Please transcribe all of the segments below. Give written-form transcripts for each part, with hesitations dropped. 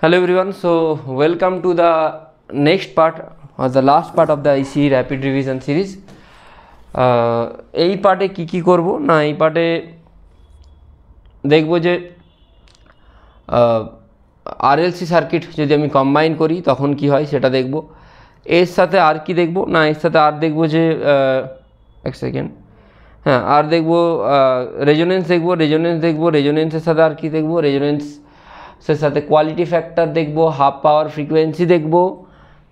Hello everyone, so welcome to the next part or the last part of the ICE rapid revision series. এই পার্টে কি করব না, এই পার্টে দেখব যে আরএলসি সার্কিট যদি আমি কম্বাইন করি তখন কি হয় সেটা দেখব। এর সাথে আর কি দেখব না, এর সাথে আর দেখব যে এক সেকেন্ড, হ্যাঁ আর দেখব রেজোনেন্স দেখব, রেজোনেন্সের সাথে আর কি দেখব, রেজোনেন্সের সাথে কোয়ালিটি ফ্যাক্টর দেখব, হাফ পাওয়ার ফ্রিকোয়েন্সি দেখব,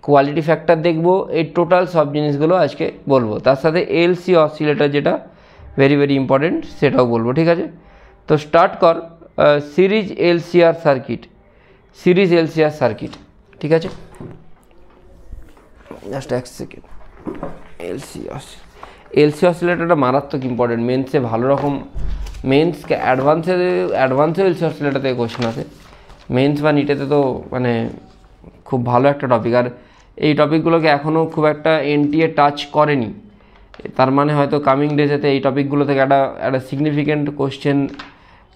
কোয়ালিটি ফ্যাক্টর দেখব। এই টোটাল সব জিনিসগুলো আজকে বলবো। তার সাথে এলসি অসিলেটর যেটা ভেরি ইম্পর্টেন্ট সেটাও বলবো, ঠিক আছে? তো স্টার্ট কর সিরিজ এলসিআর সার্কিট, ঠিক আছে? জাস্ট এক সেকেন্ড। এলসি অসিলেটরটা মারাত্মক ইম্পর্টেন্ট, মেন্সে ভালো রকম, মেন্সকে অ্যাডভান্সেও এলসি অসিলেটর থেকে কোশ্চেন আছে। মেন্স বা নিটেতে তো মানে খুব ভালো একটা টপিক, আর এই টপিকগুলোকে এখনও খুব একটা এনটিএ টাচ করেনি। তার মানে হয়তো কামিং ডেজেতে এই টপিকগুলো থেকে একটা সিগনিফিক্যান্ট কোশ্চেন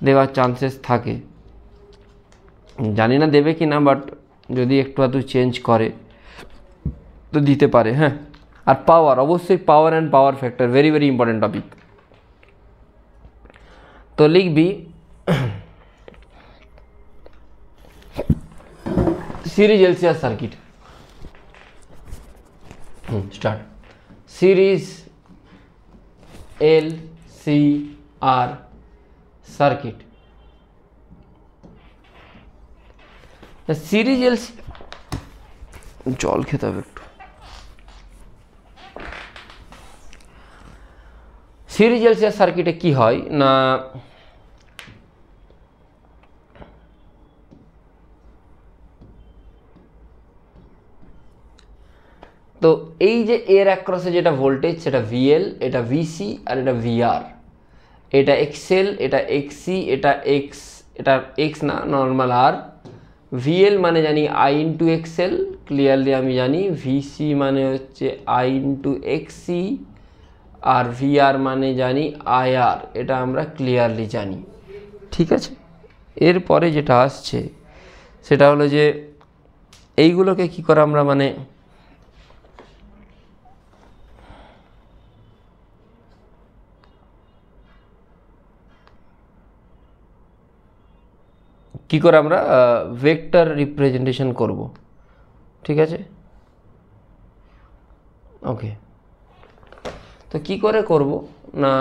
দেওয়ার চান্সেস থাকে। জানি না দেবে কি না, বাট যদি একটু আধটু চেঞ্জ করে তো দিতে পারে, হ্যাঁ। আর পাওয়ার, অবশ্যই power and power factor very important topic. তো লিখবি series LCR circuit. Start. Series LCR circuit. Series LC, জল খেতে হবে একটু। সিরিজ এলসিআর সার্কিটে কি হয় না, তো এই যে এর অ্যাক্রসে যেটা ভোল্টেজ সেটা ভিএল, এটা ভিসি আর এটা ভিআর, এটা এক্সএল, এটা এক্সসি, এটা এক্স না নর্মাল আর। ভিএল মানে জানি আই ইন্টু এক্সএল, ক্লিয়ারলি আমি জানি। ভিসি মানে হচ্ছে I into XC, R VR মানে জানি আইআর, এটা আমরা ক্লিয়ারলি জানি, ঠিক আছে? এরপরে যেটা আসছে সেটা হলো যে এইগুলোকে কি করে আমরা মানে কি করে আমরা ভেক্টর রিপ্রেজেন্টেশন করব, ঠিক আছে? ওকে, তো কি করে করব না,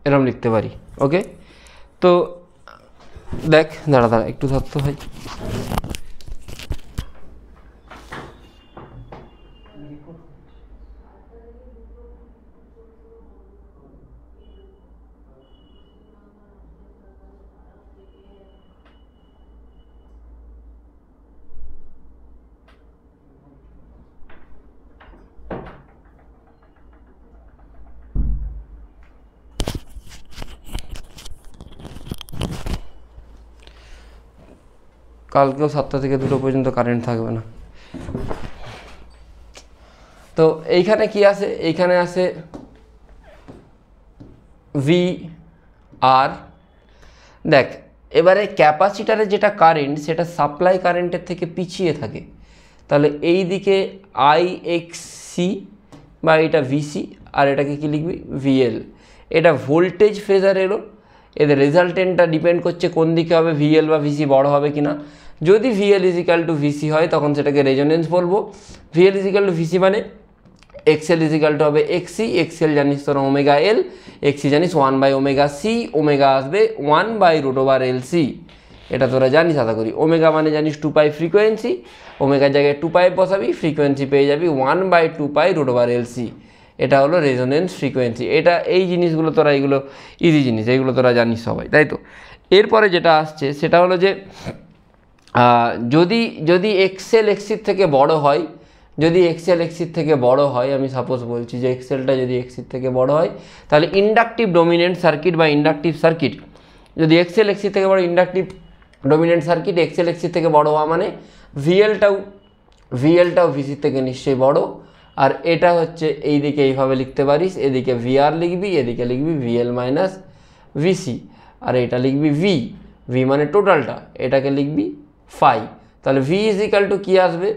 এরকম লিখতে পারি। ওকে, তো দেখ, দাঁড়া একটু থাকতে হয়। কালকেও 7টা থেকে 2টো পর্যন্ত কারেন্ট থাকবে না। তো এইখানে কি আছে, এইখানে আছে ভি আর। দেখ এবারে ক্যাপাসিটারে যেটা কারেন্ট সেটা সাপ্লাই কারেন্টের থেকে পিছিয়ে থাকে, তাহলে এই দিকে আই এক্স সি বা এটা ভিসি, আর এটাকে কি লিখবি ভিএল। এটা ভোল্টেজ ফেজার এলো, এদের রেজাল্টেন্টটা ডিপেন্ড করছে কোন দিকে হবে, ভিএল বা ভিসি বড় হবে কিনা। যদি ভিএল ইজিক্যাল টু ভিসি হয় তখন সেটাকে রেজোনেন্স বলবো। ভিএল ইজিক্যাল টু ভিসি মানে এক্সএল ইজিক্যাল টু হবে এক্সি, এক্সএল জানিস তোর ওমেগা এল, এক্সি জানিস 1/ওমেগা সি, ওমেগা আসবে 1/√LC, এটা তোরা জানিস আশা করি। ওমেগা মানে জানিস 2π ফ্রিকোয়েন্সি, ওমেগার জায়গায় 2π বসাবি, ফ্রিকোয়েন্সি পেয়ে যাবি 1/2π√LC, এটা হলো রেজোনেন্স ফ্রিকোয়েন্সি। এটা এই জিনিসগুলো তোরা, এইগুলো ইজি জিনিস, এইগুলো তোরা জানিস সবাই, তাই তো? এরপরে যেটা আসছে সেটা হলো যে যদি এক্সএল এক্সির থেকে বড় হয় যদি এক্সেল এক্সির থেকে বড় হয়, আমি সাপোজ বলছি যে এক্সেলটা যদি এক্সির থেকে বড় হয়, তাহলে ইন্ডাকটিভ ডোমিনেন্ট সার্কিট বা ইন্ডাকটিভ সার্কিট, যদি এক্সেল এক্সির থেকে বড় ইন্ডাকটিভ ডোমিনেন্ট সার্কিট এক্সেল এক্সির থেকে বড় হওয়া মানে ভিএলটাও ভিসির থেকে নিশ্চয়ই বড়। আর এটা হচ্ছে এই দিকে এইভাবে লিখতে পারিস, এদিকে ভিআর লিখবি, এদিকে লিখবি ভিএল মাইনাস ভিসি, আর এটা লিখবি ভি মানে টোটালটা, এটাকে লিখবি ফাই। তাহলে ভি ইজ ইকাল টু কী আসবে,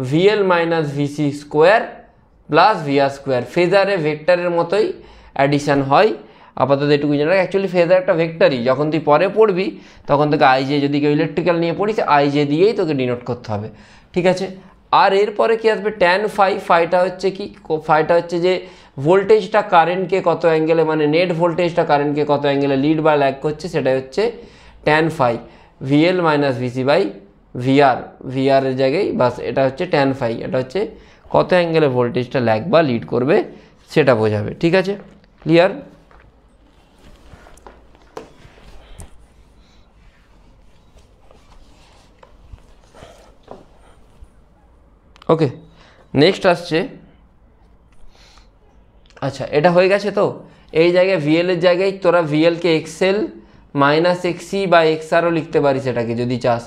VL minus VC square plus VR square. ফেজারে ভেক্টরের মতোই অ্যাডিশান হয়, আপাতত এটুকু জানা। অ্যাকচুয়ালি ফেজার একটা ভেক্টরই, যখন তুই পরে পড়বি তখন তোকে আইজে, যদি কেউ ইলেকট্রিক্যাল নিয়ে পড়িস আইজে দিয়েই তোকে ডিনোট করতে হবে, ঠিক আছে। আর এরপরে কি আসবে, ট্যান ফাই। ফাইটা হচ্ছে কি, ফাইটা হচ্ছে যে ভোল্টেজটা কারেন্টকে কত অ্যাঙ্গেলে, মানে নেট ভোল্টেজটা কারেন্টকে কত অ্যাঙ্গেলে লিড বা ল্যাগ করছে, সেটাই হচ্ছে tan phi. VL minus VC by ভিআরের জায়গায় বাস, এটা হচ্ছে ট্যান ফাই। এটা হচ্ছে কত অ্যাঙ্গেলে ভোল্টেজটা ল্যাগ বা লিড করবে সেটা বোঝাবে, ঠিক আছে, ক্লিয়ার। ওকে, নেক্সট আসছে, আচ্ছা এটা হয়ে গেছে। তো এই জায়গায় ভিএলের জায়গায় তোরা ভিএলকে এক্সএল মাইনাস এক্সি বা এক্সআরও লিখতে পারিস, এটাকে যদি চাস।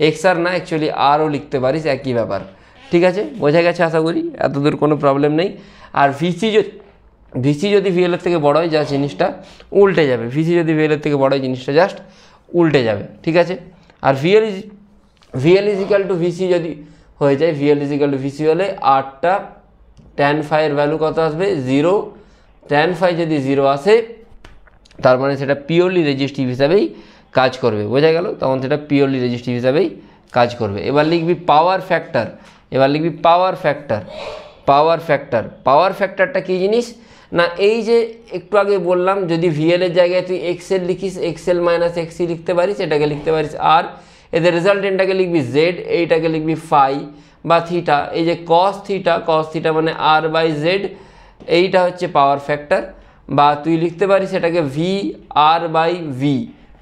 এক্সআর না, অ্যাকচুয়ালি আরও লিখতে পারিস, একই ব্যাপার, ঠিক আছে, বোঝা গেছে আশা করি, এতদূর কোনো প্রবলেম নেই। আর ভিসি যদি ভিএলের থেকে বড় হয়, যা জিনিসটা উল্টে যাবে। ভিসি যদি ভিএলের থেকে বড় হয়, জিনিসটা জাস্ট উল্টে যাবে, ঠিক আছে। আর VL is equal to VC যদি হয়ে যায়, VL is equal to VC হলে আরটা ট্যান ফাইয়ের ভ্যালু কত আসবে, 0। ট্যান ফাই যদি 0 আসে, তার মানে সেটা পিওরলি রেজিস্টিভ হিসাবেই কাজ করবে, বোঝা গেল। তখন সেটা পিওরলি রেজিস্টিভ হিসাবেই কাজ করবে। এবার লিখবি পাওয়ার ফ্যাক্টর। পাওয়ার ফ্যাক্টরটা কী জিনিস না, এই যে একটু আগে বললাম, যদি ভিএলের জায়গায় তুই এক্সএল লিখিস, এক্সএল মাইনাস এক্সি লিখতে পারিস, এটাকে লিখতে পারিস আর, এদের রেজাল্টেন্টটাকে লিখবি জেড, এইটাকে লিখবি ফাই বা থিটা। এই যে কস থিটা মানে আর বাই জেড, এইটা হচ্ছে পাওয়ার ফ্যাক্টর। বা তুই লিখতে পারিস এটাকে V R by V,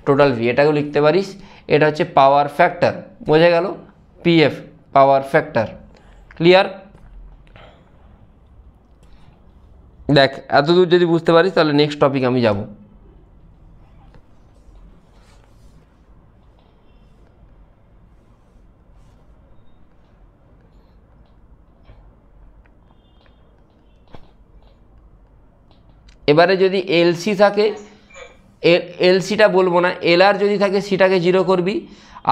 total V, এটাকেও লিখতে পারিস। এটা হচ্ছে পাওয়ার ফ্যাক্টর, বোঝা গেল, পিএফ, পাওয়ার ফ্যাক্টর, ক্লিয়ার। দেখ এতদূর যদি বুঝতে পারিস, তাহলে নেক্সট টপিক আমি যাব। এবারে যদি এলসি থাকে, এলসিটা বলবো না, এলআর যদি থাকে সিটাকে 0 করবি,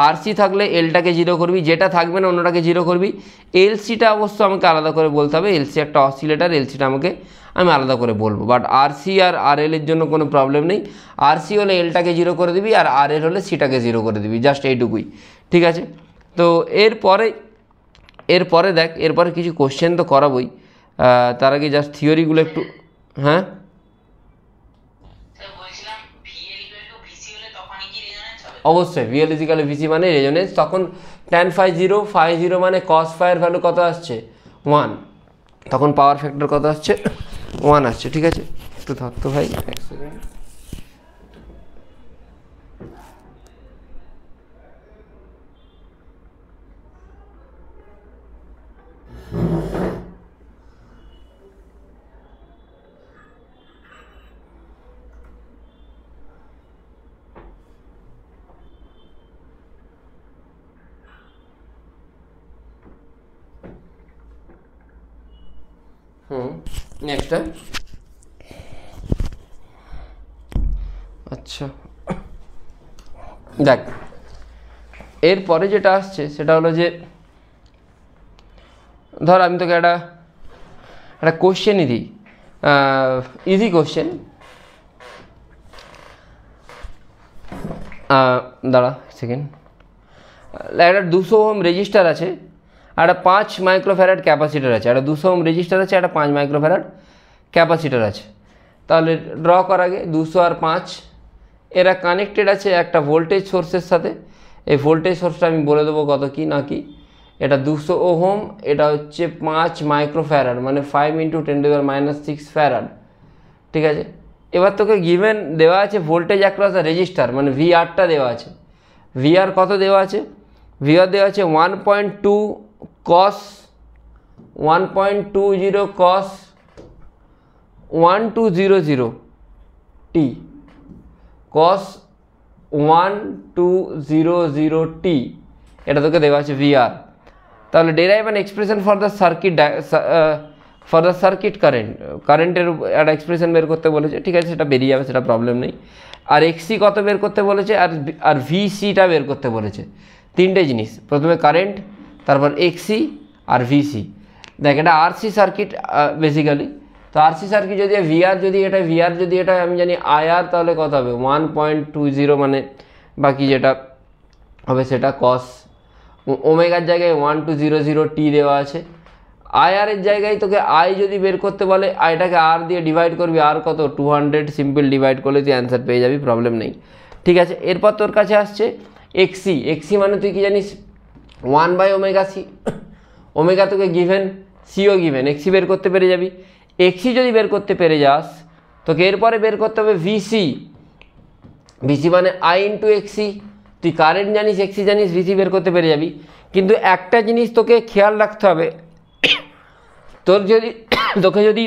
আরসি থাকলে এলটাকে 0 করবি, যেটা থাকবে না অন্যটাকে 0 করবি। এলসিটা অবশ্য আমাকে আলাদা করে বলতে হবে, এলসি একটা অসিলেটার, এলসিটা আমি আলাদা করে বলবো। বাট আরসি আর আরএল এর জন্য কোনো প্রবলেম নেই। আরসি হলে এলটাকে 0 করে দিবি, আর আরএল হলে সিটাকে 0 করে দিবি, জাস্ট এইটুকুই, ঠিক আছে। তো এরপরে দেখ, এরপরে কিছু কোশ্চেন তো করাবই, তার আগে জাস্ট থিওরিগুলো একটু, হ্যাঁ অবশ্যই VL is equal two VC মানে রেজোনেন্স। তখন ট্যান ফাই 0 মানে কস ফাইয়ের ভ্যালু কত আসছে, 1, তখন পাওয়ার ফ্যাক্টর কত আসছে, 1 আসছে, ঠিক আছে। একটু থাকতো ভাই, এক সেকেন্ড। নেক্সট, আচ্ছা দেখ এরপরে যেটা আসছে সেটা হলো যে, ধর আমি তোকে একটা কোশ্চেনই দিই, ইজি কোশ্চেন, দাঁড়া সেকেন্ড। একটা 200 ওহম রেজিস্টার আছে, একটা 5 মাইক্রোফ্যারাড ক্যাপাসিটার আছে, একটা 200 ওহম রেজিস্টার আছে, একটা 5 মাইক্রোফ্যারাড ক্যাপাসিটার আছে। তাহলে ড্র কর আগে, 200 আর 5 এরা কানেক্টেড আছে একটা ভোল্টেজ সোর্সের সাথে। এই ভোল্টেজ সোর্সটা আমি বলে দেবো কত কি না কি। এটা 200 ওহম, এটা হচ্ছে 5 মাইক্রোফ্যারাড, মানে 5 × 10⁻⁶ ফ্যারাড, ঠিক আছে। এবার তোকে গিভেন দেওয়া আছে ভোল্টেজ অ্যাক্রস দ্য রেজিস্টার, মানে ভিআরটা দেওয়া আছে। ভিআর কত দেওয়া আছে, ভিআর দেওয়া আছে 1.2 cos 1.20 cos 1200 t cos 1200 t এটা তোকে দেওয়া আছে VR। তাহলে derive an expression for the circuit কারেন্টের একটা এক্সপ্রেশন বের করতে বলেছে, ঠিক আছে, সেটা বেরিয়ে যাবে, সেটা প্রবলেম নেই। আর এক্সি কত বের করতে বলেছে, আর ভিসিটা বের করতে বলেছে। তিনটে জিনিস, প্রথমে কারেন্ট, তারপর এক্সি আর ভিসি। দেখ এটা আরসি সার্কিট বেসিক্যালি, তো আরসি সার্কিট যদি ভিআর যদি এটা আমি জানি আইআর, তাহলে কত হবে 1.20 মানে বাকি যেটা হবে সেটা কস ওমেগার জায়গায় 1200 টি দেওয়া আছে। আইআর এর জায়গায় তোকে আই যদি বের করতে বলে, আইটাকে আর দিয়ে ডিভাইড করবি, আর কত 200, সিম্পল ডিভাইড করলে তুই অ্যান্সার পেয়ে যাবি, প্রবলেম নেই, ঠিক আছে। এরপর তোর কাছে আসছে এক্সি মানে তুই কি জানিস 1/ωc, ওমেগা তোকে গিভেন, সিও গিভেন, এক্সি বের করতে পেরে যাবি। এক্সি যদি বের করতে পেরে যাস, তোকে এরপরে বের করতে হবে ভিসি মানে আই ইন্টু এক্সি। তুই কারেন্ট জানিস, এক্সি জানিস, ভিসি বের করতে পেরে যাবি। কিন্তু একটা জিনিস তোকে খেয়াল রাখতে হবে, তোকে যদি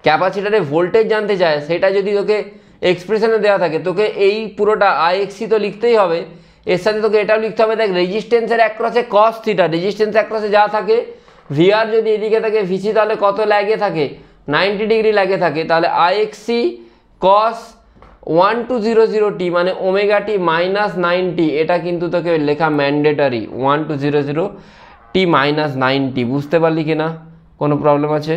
ক্যাপাসিটারে ভোল্টেজ জানতে চায়, সেটা যদি তোকে এক্সপ্রেশনে দেওয়া থাকে, তোকে এই পুরোটা আইএক্সি তো লিখতেই হবে, এর সাথে তোকে এটাও লিখতে হবে। দেখ রেজিস্ট্যান্সের অ্যাক্রসে কস থিটা, রেজিস্ট্যান্স অ্যাক্রসে যা থাকে, ভিআর যদি এদিকে থাকে, ভিসি তাহলে কত ল্যাগে থাকে, 90 ডিগ্রি ল্যাগে থাকে। তাহলে আইএক্সি কস 1200 টি মানে ওমেগা টি মাইনাস 90, এটা কিন্তু তোকে লেখা ম্যান্ডেটারি, 1200 টি মাইনাস 90। বুঝতে পারলি কি না, কোনো প্রবলেম আছে?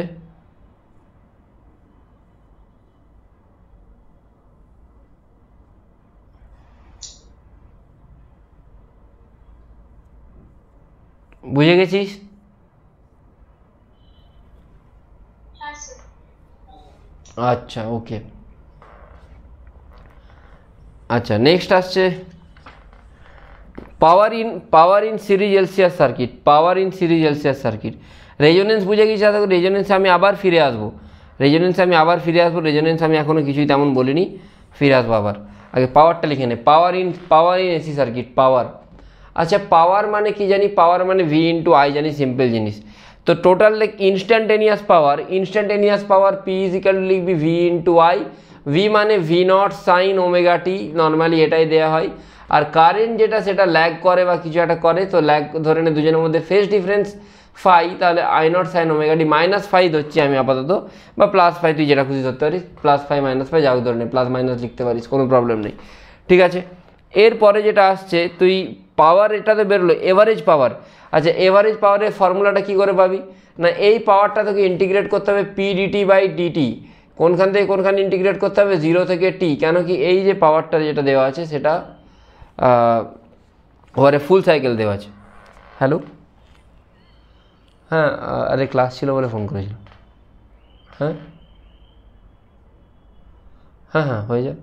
বুঝে গেছিস? আচ্ছা, ওকে। আচ্ছা, নেক্সট আসছে power in series LCR circuit. Resonance বুঝে গেছি। রেজোনেন্সে আমি আবার ফিরে আসবো, রেজোনেন্স আমি এখনও কিছুই তেমন বলিনি, ফিরে আসবো আবার। আগে পাওয়ারটা লিখে নে, পাওয়ার ইন এসি সার্কিট, পাওয়ার। আচ্ছা, পাওয়ার মানে কি জানি, পাওয়ার মানে ভি ইন্টু আই জানি, সিম্পল জিনিস। তো total instantaneous power P is equal two লিখবি ভি ইন্টু আই। ভি মানে ভি নট সাইন ওমেগা টি, নর্মালি এটাই দেওয়া হয়। আর কারেন্ট যেটা সেটা ল্যাগ করে বা কিছু একটা করে, তো ল্যাগ ধরে নে দুজনের মধ্যে ফেজ ডিফারেন্স ফাই, তাহলে I naught sine omega t minus phi ধরছি আমি আপাতত, বা প্লাস ফাই, তুই যেটা খুশি ধরতে পারিস, প্লাস ফাই মাইনাস ফাই যাও ধরে নে, প্লাস মাইনাস লিখতে পারিস, কোনো প্রবলেম নেই, ঠিক আছে। এরপরে যেটা আসছে, তুই পাওয়ার এটাতে বেরোলো এভারেজ পাওয়ার। আচ্ছা, এভারেজ পাওয়ারের ফর্মুলাটা কী করে পাবি না, এই পাওয়ারটা তোকে ইন্টিগ্রেট করতে হবে পি ডিটি বাই ডিটি। কোনখান থেকে কোনখানে ইন্টিগ্রেট করতে হবে, 0 থেকে টি। কেন কি এই যে পাওয়ারটা যেটা দেওয়া আছে সেটা ওভারে ফুল সাইকেল দেওয়া আছে। হ্যালো, হ্যাঁ, আরে ক্লাস ছিল বলে ফোন করেছিল। হ্যাঁ হ্যাঁ হ্যাঁ, হয়ে যাবে।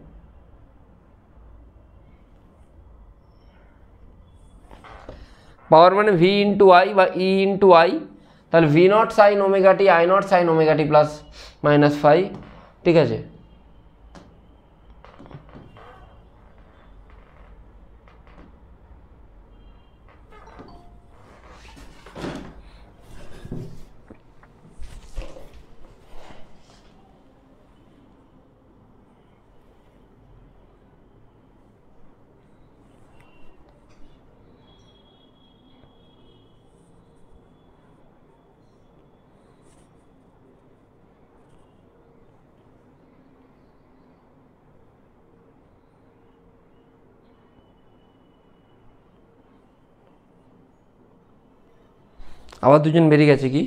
পাওয়ার মানে ভি ইন্টু আই বা ই ইন্টু আই, তাহলে V naught sine omega T, I naught sine omega t plus minus phi, ঠিক আছে। আবার দুজন বেরিয়ে গেছে কি,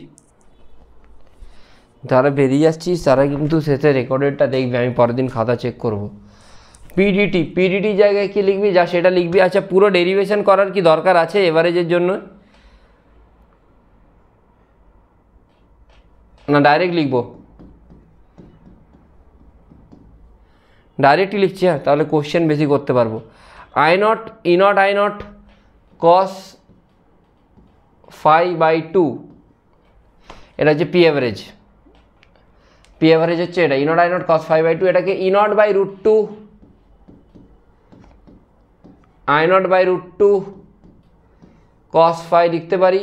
যারা বেরিয়ে যাচ্ছিস তারা কিন্তু শেষে রেকর্ডেডটা দেখবি, আমি পরের দিন খাতা চেক করব। পিডিটি জায়গায় কি লিখবি, যা সেটা লিখবি। আচ্ছা, পুরো ডেরিভেশন করার কি দরকার আছে এভারেজের জন্য, না ডাইরেক্ট লিখবো? ডাইরেক্টই লিখছি, হ্যাঁ, তাহলে কোশ্চেন বেশি করতে পারবো। I naught cos phi by 2, এটা হচ্ছে পি অ্যাভারেজ হচ্ছে এটা, I naught cos phi by 2, এটাকে E naught by root 2 I not by root 2 cos phi লিখতে পারি।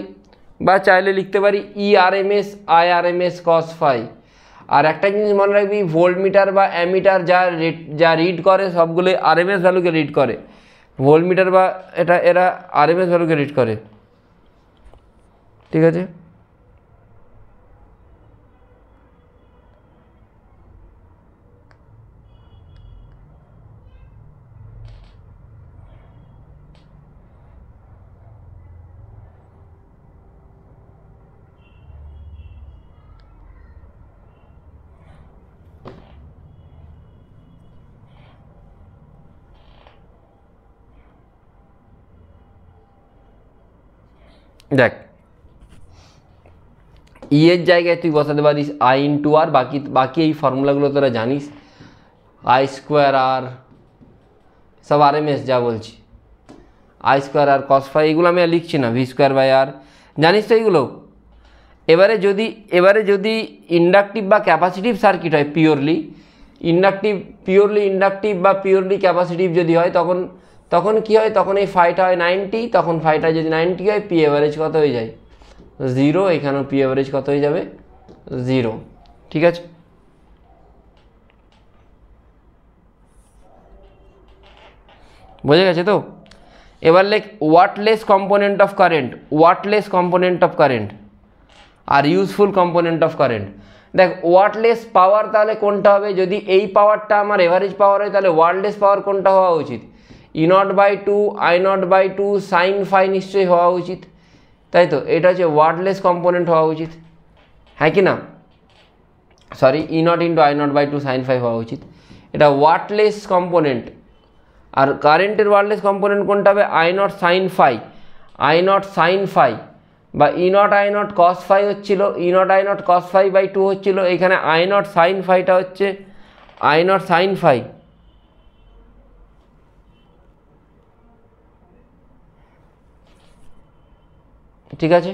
বা চাইলে লিখতে পারি ERMS IRMS cos phi। আর একটা জিনিস মনে রাখবি, ভোল্টমিটার বা অ্যামিটার যা রিড করে সবগুলো RMS ভ্যালুকে রিড করে। ভোল্টমিটার বা এরা RMS ভ্যালুকে রিড করে, ঠিক আছে। দেখ, ই এর জায়গায় তুই বসাতে পারিস I ইন্টু আর, বাকি এই ফর্মুলাগুলো তোরা জানিস, I স্কোয়ার আর সব RMS যা বলছি, I square R cos phi, এগুলো আমি আর লিখছি না, V স্কোয়ার বাই আর, জানিস তো এইগুলো। এবারে যদি ইন্ডাকটিভ বা ক্যাপাসিটিভ সার্কিট হয়, পিওরলি ইন্ডাকটিভ বা পিওরলি ক্যাপাসিটিভ যদি হয়, তখন কি হয়, তখন এই ফাইটা হয় 90, তখন ফাইটা যদি 90 হয়, পি এভারেজ কত হয়ে যায় 0, এখানেও পি এভারেজ কত হয়ে যাবে 0, ঠিক আছে। বোঝা গেছে তো? এবার লেখ ওয়াটলেস কম্পোনেন্ট অফ কারেন্ট আর ইউজফুল কম্পোনেন্ট অফ কারেন্ট। দেখ, ওয়াটলেস পাওয়ার তাহলে কোনটা হবে? যদি এই পাওয়ারটা আমার এভারেজ পাওয়ার হয়, তাহলে ওয়াটলেস পাওয়ার কোনটা হওয়া উচিত? E0/2 I0/2 সাইন ফাই নিশ্চয়ই হওয়া উচিত, তাই তো? এটা হচ্ছে ওয়াটলেস কম্পোনেন্ট হওয়া উচিত, হ্যাঁ কি না? Sorry, E0 into I0/2 sine phi হওয়া উচিত, এটা ওয়াটলেস কম্পোনেন্ট। আর কারেন্টের ওয়াটলেস কম্পোনেন্ট কোনটা হবে? I0 সাইন ফাই বা E0 I0 cos phi হচ্ছিল, E0 I0 cos phi by 2 হচ্ছিল, এখানে I0 সাইন ফাইটা হচ্ছে I0 সাইন ফাই, ঠিক আছে।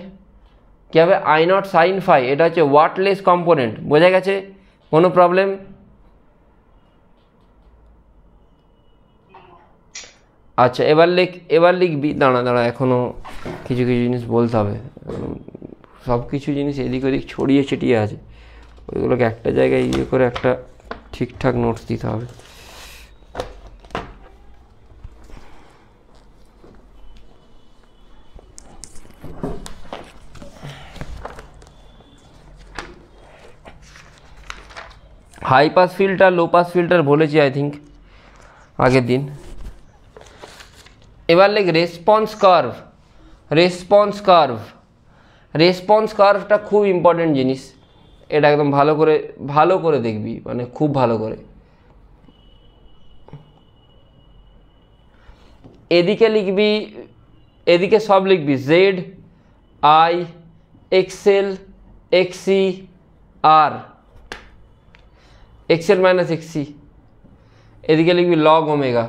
কী হবে? I0 সাইন ফাই, এটা হচ্ছে ওয়াটলেস কম্পোনেন্ট। বোঝা গেছে? কোনো প্রবলেম? আচ্ছা, এবার লিখবি, দাঁড়া এখনও কিছু জিনিস বলতে হবে, সব কিছু জিনিস এদিক ওদিক ছড়িয়ে ছিটিয়ে আছে, ওইগুলোকে একটা জায়গায় ইয়ে করে একটা ঠিকঠাক নোটস দিতে হবে। High pass filter, low pass filter বলেছি আই থিঙ্ক আগের দিন। এবার লেখ রেসপন্স কার্ভটা খুব ইম্পর্টেন্ট জিনিস, এটা একদম ভালো করে দেখবি, মানে খুব ভালো করে। এদিকে সব লিখবি Z I XL XC R, XL minus XC, এদিকে লিখবি লগ ওমেগা।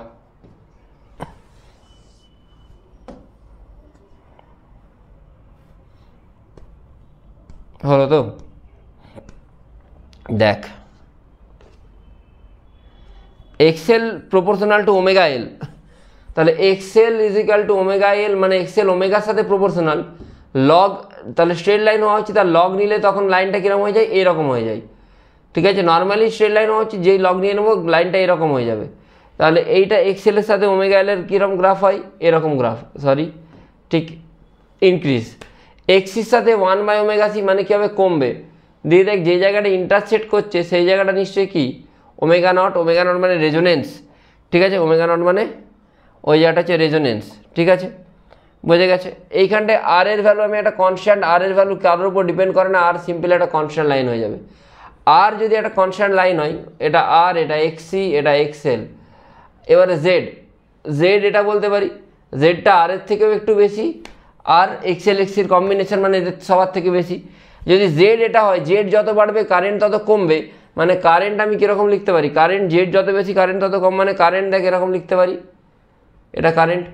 হলো তো? দেখ, XL প্রপোর্শনাল টু ওমেগা এল, তাহলে XL is equal two omega এল, মানে XL ওমেগার সাথে প্রপোর্শনাল। লগ, তাহলে স্ট্রেট লাইন হওয়া উচিত, আর লগ নিলে তখন লাইনটা কীরকম হয়ে যায়? এরকম হয়ে যায়, ঠিক আছে। নর্মালি স্ট্রেট লাইন হওয়া উচিত, যেই লগ নিয়ে নেবো লাইনটা এরকম হয়ে যাবে। তাহলে এইটা XL এর সাথে ওমেগা এল এর কীরকম গ্রাফ হয়? এরকম গ্রাফ, সরি ঠিক ইনক্রিজ। এক্সির সাথে 1/ωc মানে কী হবে? কমবে। দিয়ে দেখ, যে জায়গাটা ইন্টারসেক্ট করছে সেই জায়গাটা নিশ্চয়ই কি? ওমেগা নট মানে রেজোনেন্স, ঠিক আছে। ওমেগা নট মানে ওই জায়গাটা হচ্ছে রেজোনেন্স, ঠিক আছে। বোঝা গেছে? এইখানটায় আর এর ভ্যালু আমি একটা কনস্ট্যান্ট, আর এর ভ্যালু কারোর উপর ডিপেন্ড করে না, আর সিম্পল একটা কনস্ট্যান্ট লাইন হয়ে যাবে। আর যদি একটা কনস্ট্যান্ট লাইন হয়, এটা আর, এটা XC, এটা XL। এবারে জেড এটা বলতে পারি, জেডটা আর এর থেকেও একটু বেশি, আর XL XCর কম্বিনেশন মানে এদের সবার থেকে বেশি। যদি জেড এটা হয়, জেড যত বাড়বে কারেন্ট তত কমবে, মানে কারেন্ট আমি কীরকম লিখতে পারি? কারেন্ট জেড যত বেশি কারেন্ট তত কম, মানে কারেন্ট দেখ এরকম লিখতে পারি, এটা কারেন্ট।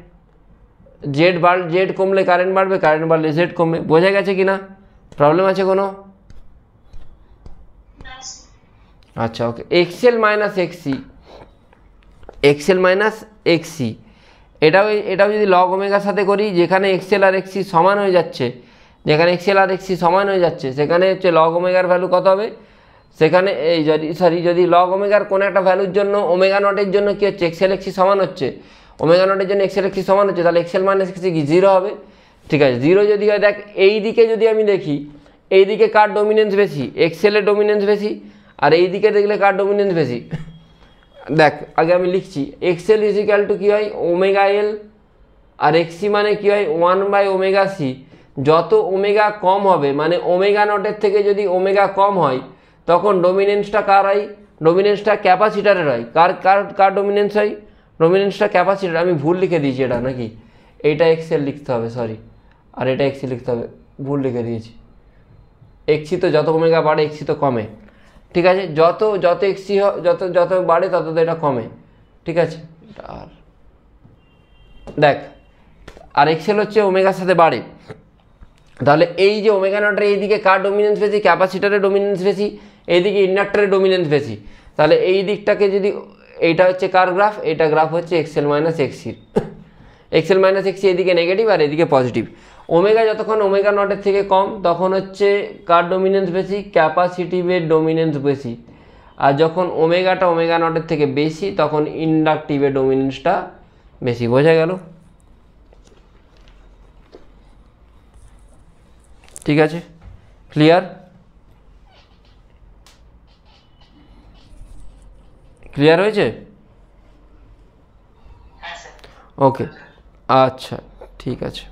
জেড কমলে কারেন্ট বাড়বে, কারেন্ট বাড়লে জেড কমবে। বোঝা গেছে কি না? প্রবলেম আছে কোনো? আচ্ছা, ওকে। XL মাইনাস XC, এটাও যদি লগ ওমেগার সাথে করি, যেখানে XL আর XC সমান হয়ে যাচ্ছে, যেখানে এক্সেল আর এক্সি সমান হয়ে যাচ্ছে সেখানে হচ্ছে লগ ওমেগার ভ্যালু কত হবে, সেখানে এই যদি লগ ওমেগার কোনো একটা ভ্যালুর জন্য ওমেগা নটের জন্য কী হচ্ছে এক্সেল এক্সি সমান হচ্ছে, ওমেগা নটের জন্য এক্সেল এক্সি সমান হচ্ছে, তাহলে এক্সেল মাইনাস এক্সি কি 0 হবে। ঠিক আছে, 0 যদি হয়, দেখ এই দিকে যদি আমি দেখি এই দিকে কার ডমিনেন্স বেশি, এক্সেলের ডমিনেন্স বেশি, আর এই দিকে দেখলে কার ডমিনেন্স বেশি। দেখ আগে আমি লিখছি, এক্সেল ইজ ইকুয়াল টু কী হয় ওমেগা এল, আর এক্সি মানে কী হয় 1/ωc। যত ওমেগা কম হবে মানে ওমেগা নটের থেকে যদি ওমেগা কম হয় তখন ডমিনেন্সটা কার হয়, ডমিনেন্সটা ক্যাপাসিটারের হয়। কার কার কার ডমিনেন্স হয়, ডমিনেন্সটা ক্যাপাসিটার। আমি ভুল লিখে দিয়েছি এটা নাকি, এইটা এক্সেল লিখতে হবে সরি, আর এটা এক্সি লিখতে হবে, ভুল লিখে দিয়েছি। এক্সি তো যত ওমেগা বাড়ে এক্সি তো কমে, ঠিক আছে, যত যত এক্সি যত যত বাড়ে তত তো এটা কমে, ঠিক আছে। আর দেখ আর এক্সেল হচ্ছে ওমেগার সাথে বাড়ে, তাহলে এই যে ওমেগা নটের এইদিকে কার ডমিনেন্স বেশি, ক্যাপাসিটারের ডমিনেন্স বেশি, এইদিকে ইন্ডাক্টরের ডমিনেন্স বেশি, তাহলে এই দিকটাকে যদি এইটা হচ্ছে কার গ্রাফ, এইটা গ্রাফ হচ্ছে এক্সেল মাইনাস এক্সির। এক্সেল মাইনাস এক্সি এদিকে নেগেটিভ আর এদিকে পজিটিভ। ওমেগা যতক্ষণ ওমেগা নটের থেকে কম তখন হচ্ছে কার ডমিনেন্স বেশি, ক্যাপাসিটিভের ডমিনেন্স বেশি, আর যখন ওমেগাটা ওমেগা নটের থেকে বেশি তখন ইন্ডাকটিভের ডমিনেন্সটা বেশি। বোঝা গেল? ঠিক আছে, ক্লিয়ার? ক্লিয়ার হয়েছে? ওকে, আচ্ছা ঠিক আছে।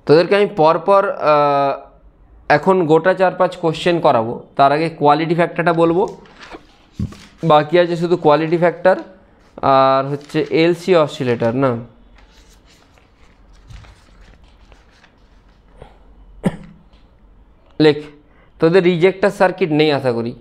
তোদেরকে আমি পরপর এখন গোটা 4-5 কোশ্চেন করাবো, তার আগে কোয়ালিটি ফ্যাক্টরটা বলবো, বাকি আছে শুধু কোয়ালিটি ফ্যাক্টর আর হচ্ছে এলসি অসিলেটর না। লেখ, তোদের রিজেক্টার সার্কিট নেই আশা করি।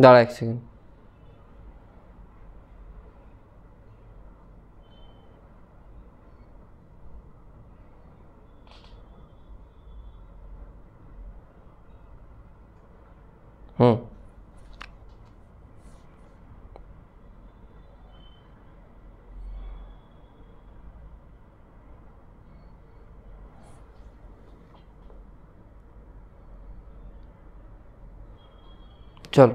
দাঁড়া এক সেকেন্ড। চলো,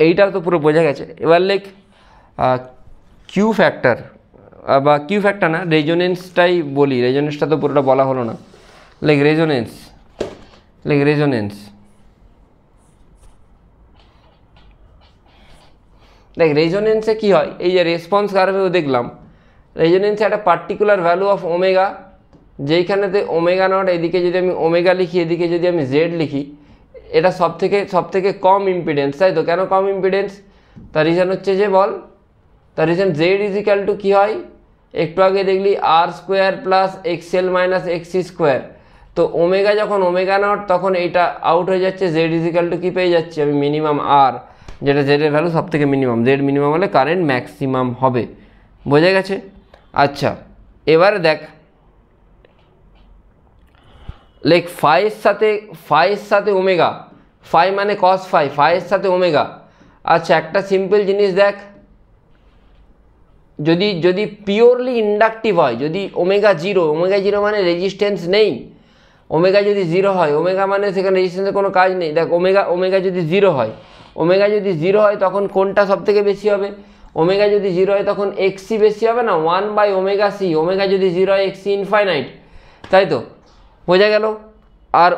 এইটা তো পুরো বোঝা গেছে। এবার লেখ কিউ ফ্যাক্টর, বা কিউ ফ্যাক্টর না, রেজোনেন্সটাই বলি, রেজোনেন্সটা তো পুরোটা বলা হলো না। লেখ রেজোনেন্স, লেখ রেজোনেন্স। দেখ রেজোনেন্সে কী হয়, এই যে রেসপন্স কার্ভেও দেখলাম রেজোনেন্সে একটা পার্টিকুলার ভ্যালু অফ ওমেগা, যেইখানেতে ওমেগা নট, এদিকে যদি আমি ওমেগা লিখি এদিকে যদি আমি জেড লিখি, এটা সব থেকে কম ইম্পিডেন্স, তাই তো? কেন কম ইম্পিডেন্স? তার রিজন হচ্ছে যে বল, তার reason Z is equal to কী হয়, একটু আগে দেখলি R square plus XL minus XC square. তো ওমেগা যখন ওমেগা নট তখন এইটা আউট হয়ে যাচ্ছে, জেড ইজ ইকাল টু কী পেয়ে যাচ্ছি আমি, মিনিমাম আর, যেটা জেডের ভ্যালু সব থেকে মিনিমাম, জেড মিনিমাম হলে কারেন্ট ম্যাক্সিমাম হবে। বোঝা গেছে? আচ্ছা এবার দেখ, লেখ ফাইয়ের সাথে ওমেগা, ফাই মানে কস ফাই, ফাইয়ের সাথে ওমেগা। আচ্ছা একটা সিম্পল জিনিস দেখ, যদি পিওরলি ইন্ডাকটিভ হয়, যদি ওমেগা জিরো মানে রেজিস্ট্যান্স নেই, ওমেগা যদি জিরো হয়, ওমেগা মানে সেখানে রেজিস্ট্যান্সের কোনো কাজ নেই। দেখ ওমেগা যদি জিরো হয় তখন কোনটা সব থেকে বেশি হবে? ওমেগা যদি জিরো হয় তখন এক্সি বেশি হবে না, 1/ωc। ওমেগা যদি জিরো হয় এক্সি ইনফাইনাইট, তাই তো? বোঝা গেল? আর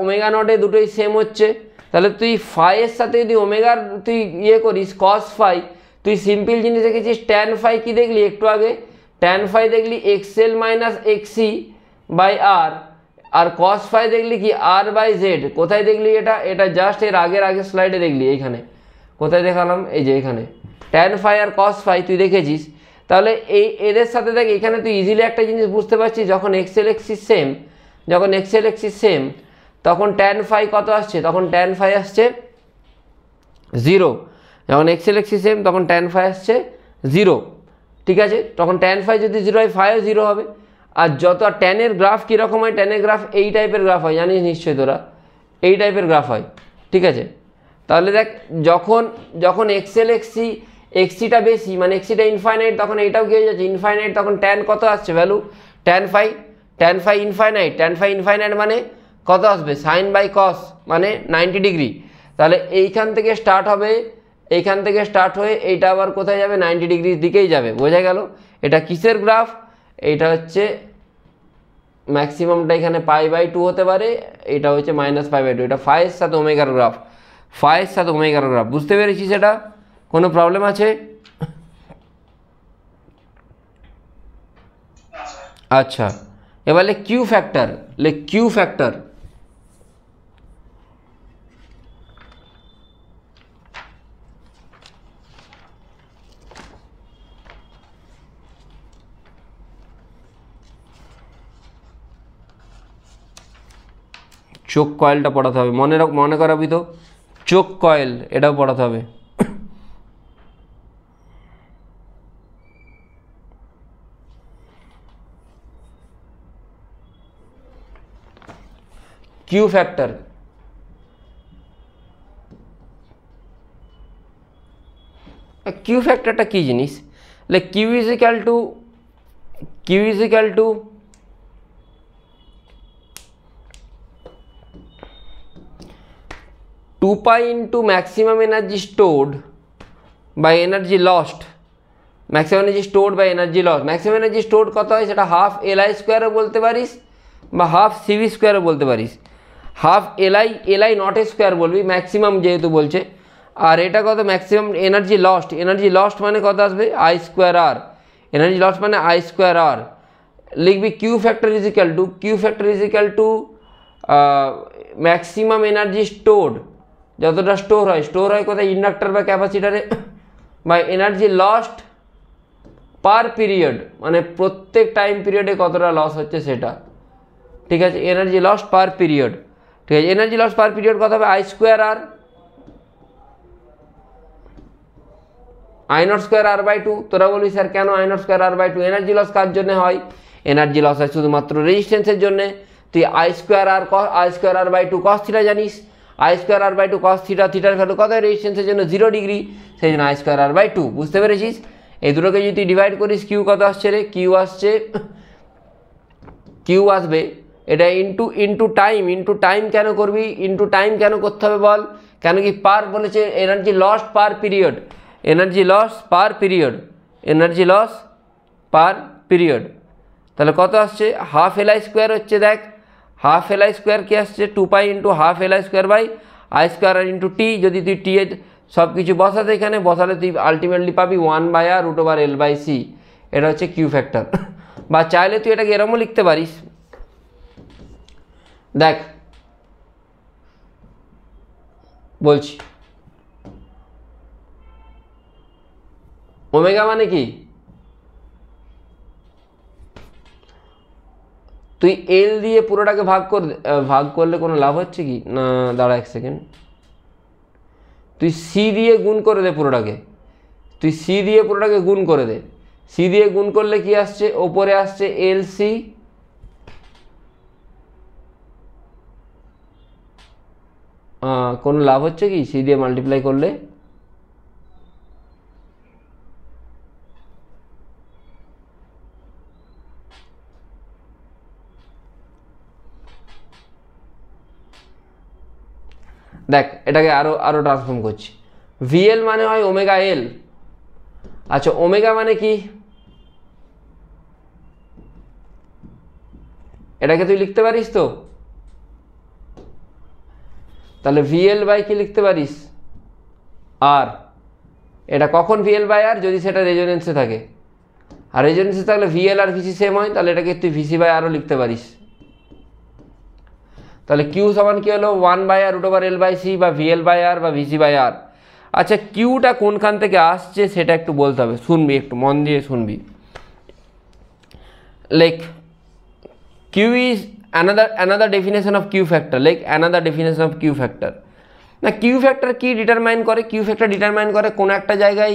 ওমেগা নটে দুটোই সেম হচ্ছে, তাহলে তুই ফাইয়ের সাথে যদি ওমেগার তুই ইয়ে করিস কস ফাই, তুই সিম্পল জিনিস দেখেছিস ট্যান ফাই, কি দেখলি একটু আগে? ট্যান ফাই দেখলি XL minus XC by R, আর কস ফাই দেখলি কি আর বাই জেড। কোথায় দেখলি এটা? এটা জাস্ট এর আগের স্লাইডে দেখলি, এইখানে কোথায় দেখালাম, এই যে এখানে ট্যান ফাই আর কস ফাই তুই দেখেছিস। তাহলে এই এদের সাথে দেখ এখানে তুই ইজিলি একটা জিনিস বুঝতে পারছিস, যখন এক্সএল এক্সিস সেম তখন ট্যান ফাই কত আসছে, তখন ট্যান ফাই আসছে 0। যখন এক্সএল এক্সিস সেম তখন ট্যান ফাই আসছে 0, ঠিক আছে। তখন ট্যান ফাই যদি 0 হয় ফাইও 0 হবে। আর যত ট্যানের গ্রাফ কীরকম হয়, ট্যানের গ্রাফ এই টাইপের গ্রাফ হয়, জানিস নিশ্চয়ই তোরা, এই টাইপের গ্রাফ হয়, ঠিক আছে। তাহলে দেখ যখন এক্সএল এক্সিটা বেশি, মানে এক্সিটা ইনফাইনাইট, তখন এইটাও কী হয়ে যাচ্ছে ইনফাইনাইট, তখন ট্যান কত আসছে ভ্যালু, ট্যান ফাই ইনফাইনাইট মানে কত আসবে, সাইন বাই কস মানে 90 ডিগ্রি। তাহলে এইখান থেকে স্টার্ট হয়ে এইটা আবার কোথায় যাবে, 90 ডিগ্রির দিকেই যাবে, বোঝা গেল। এটা কিসের গ্রাফ, এইটা হচ্ছে ম্যাক্সিমামটা এখানে π/2 হতে পারে, এটা হচ্ছে -π/2, এটা ফাইয়ের সাথে ওমেগার গ্রাফ, বুঝতে পেরেছিস? এটা কোনো প্রবলেম আছে? আচ্ছা, এবার কিউ ফ্যাক্টর, চোখ কয়েলটা পড়াতে হবে, মনে করাবি তো, চোখ কয়েল এটাও পড়াতে হবে। কিউ ফ্যাক্টরটা কী জিনিস, Q is equal to 2π into maximum energy stored by energy lost, maximum energy stored by energy lost। maximum energy stored কত হয়, সেটা হাফ LI স্কোয়ারও বলতে পারিস বা হাফ CV স্কোয়ারও বলতে পারিস। হাফ LI নট স্কোয়ার বলবি, ম্যাক্সিমাম যেহেতু বলছে। আর এটা কত, ম্যাক্সিমাম এনার্জি লস্ট মানে কত আসবে, I square R, energy lost মানে I স্কোয়ার R। লিখবি Q factor is equal to maximum energy stored, যতটা স্টোর হয় কোথায়, ইন্ডাক্টর বা ক্যাপাসিটারে, বা এনার্জি লস্ট পার পিরিয়ড, মানে প্রত্যেক টাইম পিরিয়ডে কতটা লস হচ্ছে সেটা, ঠিক আছে। এনার্জি লস্ট পার পিরিয়ড, ঠিক আছে। এনার্জি লস পার পিরিয়ড কত হবে, I square R, I naught square R/2। তোরা বলবি স্যার কেন I naught square R/2? Energy loss কার জন্য হয়, এনার্জি লস হয় শুধুমাত্র রেজিস্ট্যান্সের জন্য। তুই I square R/2 cos theta জানিস, I স্কোয়ার R/2 cos থিটার ভ্যালু কত, রেজিস্ট্যান্সের জন্য 0 ডিগ্রি, সেই জন্য I স্কোয়ার R/2, বুঝতে পেরেছিস? এই দুটোকে যদি ডিভাইড করিস, কিউ কত আসছে রে, কিউ আসবে এটা ইন্টু টাইম কেন করবি, টাইম কেন করতে হবে বল, কেন কি পার বলেছে, এনার্জি লস পার পিরিয়ড, তাহলে কত আসছে, হাফ LI স্কোয়ার হচ্ছে, দেখ হাফ LI স্কোয়ার কি আসছে, 2π into half LI square by I square R into T. যদি তুই টি এর সব কিছু বসাতে এখানে বসালে তুই আলটিমেটলি পাবি 1/r√L/c। এটা হচ্ছে কিউ ফ্যাক্টর। বা চাইলে তুই এটাকে এরমও লিখতে পারিস, দেখ বলছি, ওমেগা মানে কি, তুই এল দিয়ে পুরোটাকে ভাগ করলে কোনো লাভ হচ্ছে কি না, দাঁড়া এক সেকেন্ড, তুই সি দিয়ে গুণ করে দে পুরোটাকে, গুণ করে দে। সি দিয়ে গুণ করলে কি আসছে, ওপরে আসছে LC কোনো লাভ হচ্ছে কি সি দিয়ে মাল্টিপ্লাই করলে, দেখ এটাকে আরো ট্রান্সফর্ম করছি। VL মানে হয় ওমেগা L। আচ্ছা, ওমেগা মানে কি, এটাকে তুই লিখতে পারিস তো, তাহলে VL বাই কি লিখতে পারিস, R। এটা কখন VL বাই R, যদি সেটা রেজোনেন্সে থাকে। আর রেজোনেন্সে থাকলে ভিএল আর ভিসি সেম হয়, তাহলে এটাকে তুই ভিসি বাই আরও লিখতে পারিস। তাহলে কিউ সমান কী হলো 1/√L/C বা ভিএল বাই আর বা ভিসি বাই আর। আচ্ছা কিউটা কোনখান থেকে আসছে সেটা একটু বলতে হবে, শুনবি একটু মন দিয়ে শুনবি। Like Q is another definition of Q factor, like another definition of Q factor। না কিউ ফ্যাক্টর কি ডিটারমাইন করে? কিউ ফ্যাক্টর ডিটারমাইন করে কোনো একটা জায়গায়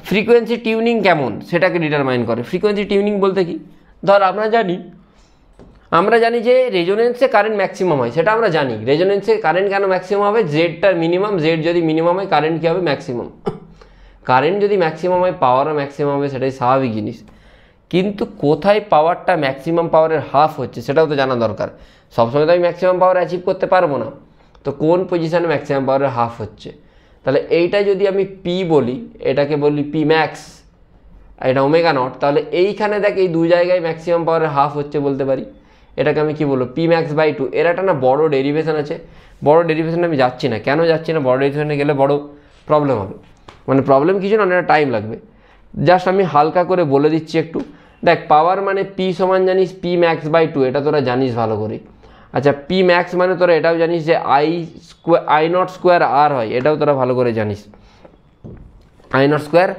ফ্রিকোয়েন্সি টিউনিং কেমন সেটাকে ডিটারমাইন করে। ফ্রিকোয়েন্সি টিউনিং বলতে কি, ধর আমরা জানি যে রেজোনেন্সে কারেন্ট ম্যাক্সিমাম হয়, সেটা আমরা জানি। রেজোনেন্সে কারেন্ট কেন ম্যাক্সিমাম হবে? জেডটার মিনিমাম, জেড যদি মিনিমাম হয় কারেন্ট কী হবে? ম্যাক্সিমাম। কারেন্ট যদি ম্যাক্সিমাম হয় পাওয়ারও ম্যাক্সিমাম হবে, সেটাই স্বাভাবিক জিনিস। কিন্তু কোথায় পাওয়ারটা ম্যাক্সিমাম পাওয়ারের হাফ হচ্ছে সেটাও তো জানা দরকার। সবসময় তো আমি ম্যাক্সিমাম পাওয়ার অ্যাচিভ করতে পারবো না, তো কোন পজিশানে ম্যাক্সিমাম পাওয়ারের হাফ হচ্ছে। তাহলে এইটা যদি আমি পি বলি, এটাকে বলি পি ম্যাক্স, এটা ওমেগা নট, তাহলে এইখানে দেখ এই দু জায়গায় ম্যাক্সিমাম পাওয়ারের হাফ হচ্ছে বলতে পারি। এটাকে আমি কি বলবো? P max by 2। এর একটা না বড়ো ডেরিভেশন আছে, বড়ো ডেরিভেশনে আমি যাচ্ছি না। কেন যাচ্ছি না? বড়ো ডেরিভেশনে গেলে বড় প্রবলেম হবে, মানে প্রবলেম কিছু না, অনেকটা টাইম লাগবে। জাস্ট আমি হালকা করে বলে দিচ্ছি একটু। দেখ পাওয়ার মানে পি সমান জানিস পি ম্যাক্স বাই 2, এটা তোরা জানিস ভালো করে। আচ্ছা পি ম্যাক্স মানে তোরা এটাও জানিস যে আই নট স্কোয়ার আর হয়, এটাও তোরা ভালো করে জানিস আই নট স্কোয়ার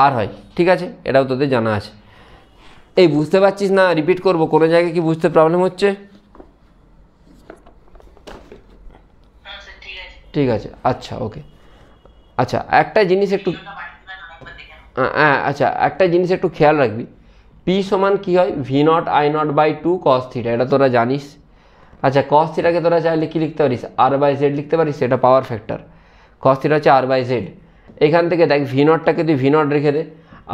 আর হয়, ঠিক আছে, এটাও তোদের জানা আছে। এই বুঝতে পারছিস না? রিপিট করবো, কোনো জায়গায় কি বুঝতে প্রবলেম হচ্ছে? ঠিক আছে, আচ্ছা ওকে। আচ্ছা একটা জিনিস একটু আচ্ছা একটা জিনিস একটু খেয়াল রাখবি, পি সমান কী হয়? V naught I not by 2 cos theta, এটা তোরা জানিস। আচ্ছা কস থিটাকে তোরা চাইলে কী লিখতে পারিস? আর বাই জেড লিখতে পারিস, এটা পাওয়ার ফ্যাক্টর। কস থিটা হচ্ছে আর বাই জেড। এখান থেকে দেখ ভি নটটাকে তুই ভি নট রেখে দে,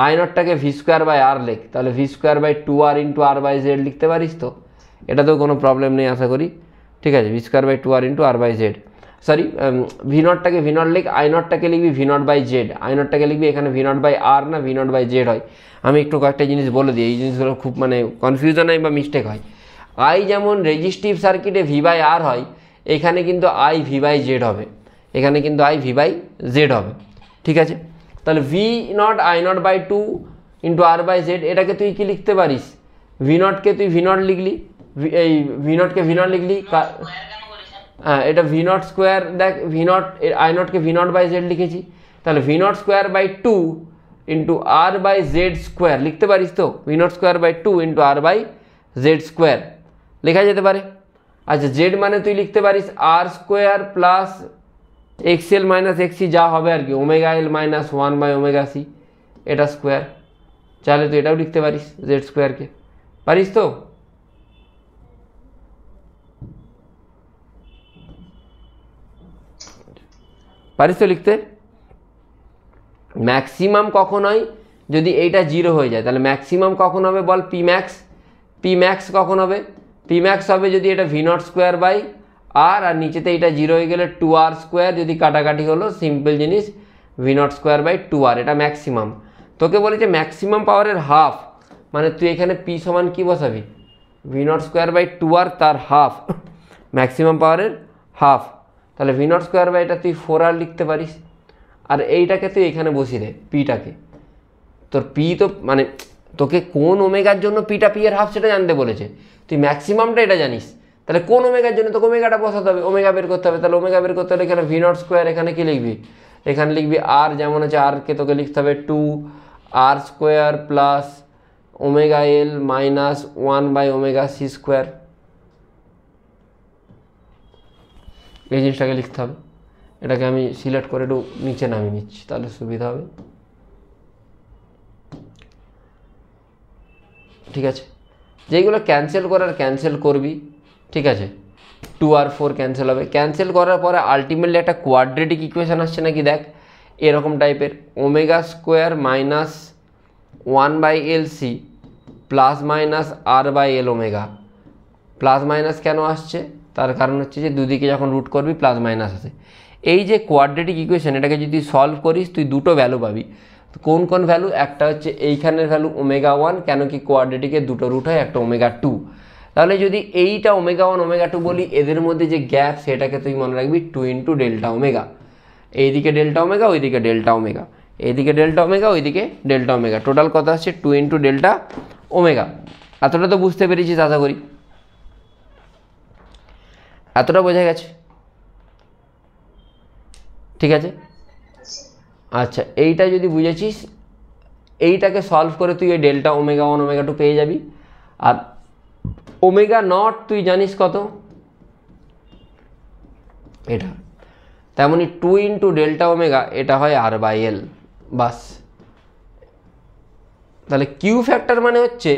আই নটটাকে ভি স্কোয়ার বাই আর লেখ, তাহলে V square by 2r into R by Z লিখতে পারিস তো? এটাতেও কোনো প্রবলেম নেই আশা করি, ঠিক আছে। V square by 2r into R by Z, sorry V নটটাকে ভি নট লিখ, আই নটটাকে লিখবি V not by Z, I নটটাকে লিখবি এখানে ভি নট বাই আর না ভি নট বাই জেড হয়। আমি একটু কয়েকটা জিনিস বলে দিই, এই জিনিসগুলো খুব মানে কনফিউশন হয় বা মিস্টেক হয়। আই যেমন রেজিস্টিভ সার্কিটে ভি বাই আর হয়, এখানে কিন্তু আই ভি বাই জেড হবে, এখানে কিন্তু আই ভি বাই জেড হবে, ঠিক আছে। তাহলে V naught I not by 2 into R by Z, এটাকে তুই কি লিখতে পারিস? ভি নটকে তুই ভি নট লিখলি, এই ভি নটকে ভি নট লিখলি, হ্যাঁ এটা ভি নট স্কোয়ার, দেখ ভি নট আই নটকে ভি নট বাই জেড লিখেছি, তাহলে V not square by 2 into R by Z square লিখতে পারিস তো? V not square by 2 into R by Z square লেখা যেতে পারে। আচ্ছা জেড মানে তুই লিখতে পারিস R square plus XL minus XC যা হবে আর কি, omega L minus 1 by omega C, এটা স্কোয়ার। চাইলে তুই এটাও লিখতে পারিস জেড স্কোয়ারকে, পারিস তো? পারিস তো লিখতে? ম্যাক্সিমাম কখন হয়? যদি এইটা 0 হয়ে যায়, তাহলে ম্যাক্সিমাম কখন হবে বল? P max. পি ম্যাক্স কখন হবে? পি ম্যাক্স হবে যদি এটা V not square by R নিচেতে এটা 0 হয়ে গেলে 2r স্কোয়ার, যদি কাটাকাটি হলো সিম্পল জিনিস V naught square by 2r, এটা ম্যাক্সিমাম। তোকে বলেছে ম্যাক্সিমাম পাওয়ারের হাফ, মানে তুই এখানে পি সমান কী বসাবি? V not square by 2r তার হাফ, ম্যাক্সিমাম পাওয়ারের হাফ। তাহলে ভি নট স্কোয়ার বাই এটা তুই 4r লিখতে পারিস, আর এইটাকে তুই এখানে বসিয়ে দে পিটাকে। তোর পি তো মানে তোকে কোন ওমেগার জন্য পিটা পি এর হাফ সেটা জানতে বলেছে, তুই ম্যাক্সিমামটা এটা জানিস, তাহলে কোন ওমেগার জন্য তোকে ওমেগাটা বসাতে হবে, ওমেগা বের করতে হবে। তাহলে ওমেগা বের করতে হলে এখানে ভি নট স্কোয়ার, এখানে কি লিখবি? এখানে লিখবি আর, যেমন আছে আরকে তোকে লিখতে হবে 2r square plus omega L minus 1 by omega C square, এই জিনিসটাকে লিখতে হবে। এটাকে আমি সিলেক্ট করে একটু নিচে নামিয়ে নিচ্ছি, তাহলে সুবিধা হবে, ঠিক আছে। যেগুলো ক্যান্সেল করার ক্যান্সেল করবি, ঠিক আছে। 2r 4 ক্যান্সেল হবে, ক্যান্সেল করার পরে আলটিমেটলি একটা কোয়াড্রেটিক ইকুয়েশান আসছে নাকি দেখ, এরকম টাইপের omega square minus 1 by L C plus minus R by L omega. Plus minus কেন আসছে? তার কারণ হচ্ছে যে দুদিকে যখন রুট করবি প্লাস মাইনাস আসে। এই যে কোয়াড্রেটিক ইকুয়েশান, এটাকে যদি সলভ করিস তুই দুটো ভ্যালু পাবি। কোন কোন ভ্যালু? একটা হচ্ছে এইখানের ভ্যালু ওমেগা 1, কেন কি কোয়াড্রেটিকের দুটো রুট হয়, একটা ওমেগা 2। তাহলে যদি এইটা ওমেগা 1 ওমেগা 2 বলি, এদের মধ্যে যে গ্যাপ সেটাকে তুই মনে রাখবি 2 ইন্টু ডেল্টা ওমেগা। এইদিকে ডেল্টা ওমেগা, ওইদিকে ডেল্টা ওমেগা, এইদিকে ডেল্টা ওমেগা, ওইদিকে ডেল্টা ওমেগা, টোটাল কত আসছে 2 ইন্টু ডেল্টা ওমেগা। এতটা তো বুঝতে পেরেছিস আশা করি, এতটা বোঝা গেছে? ঠিক আছে, আচ্ছা এইটা যদি বুঝেছিস, এইটাকে সলভ করে তুই এই ডেল্টা ওমেগা 1 ওমেগা 2 পেয়ে যাবি। আর ওমেগা নট তুই জানিস কত, এটা তেমনি 2 ইন্টু ডেল্টা ওমেগা, এটা হয় আর বাই এল, বাস। তাহলে কিউ ফ্যাক্টর মানে হচ্ছে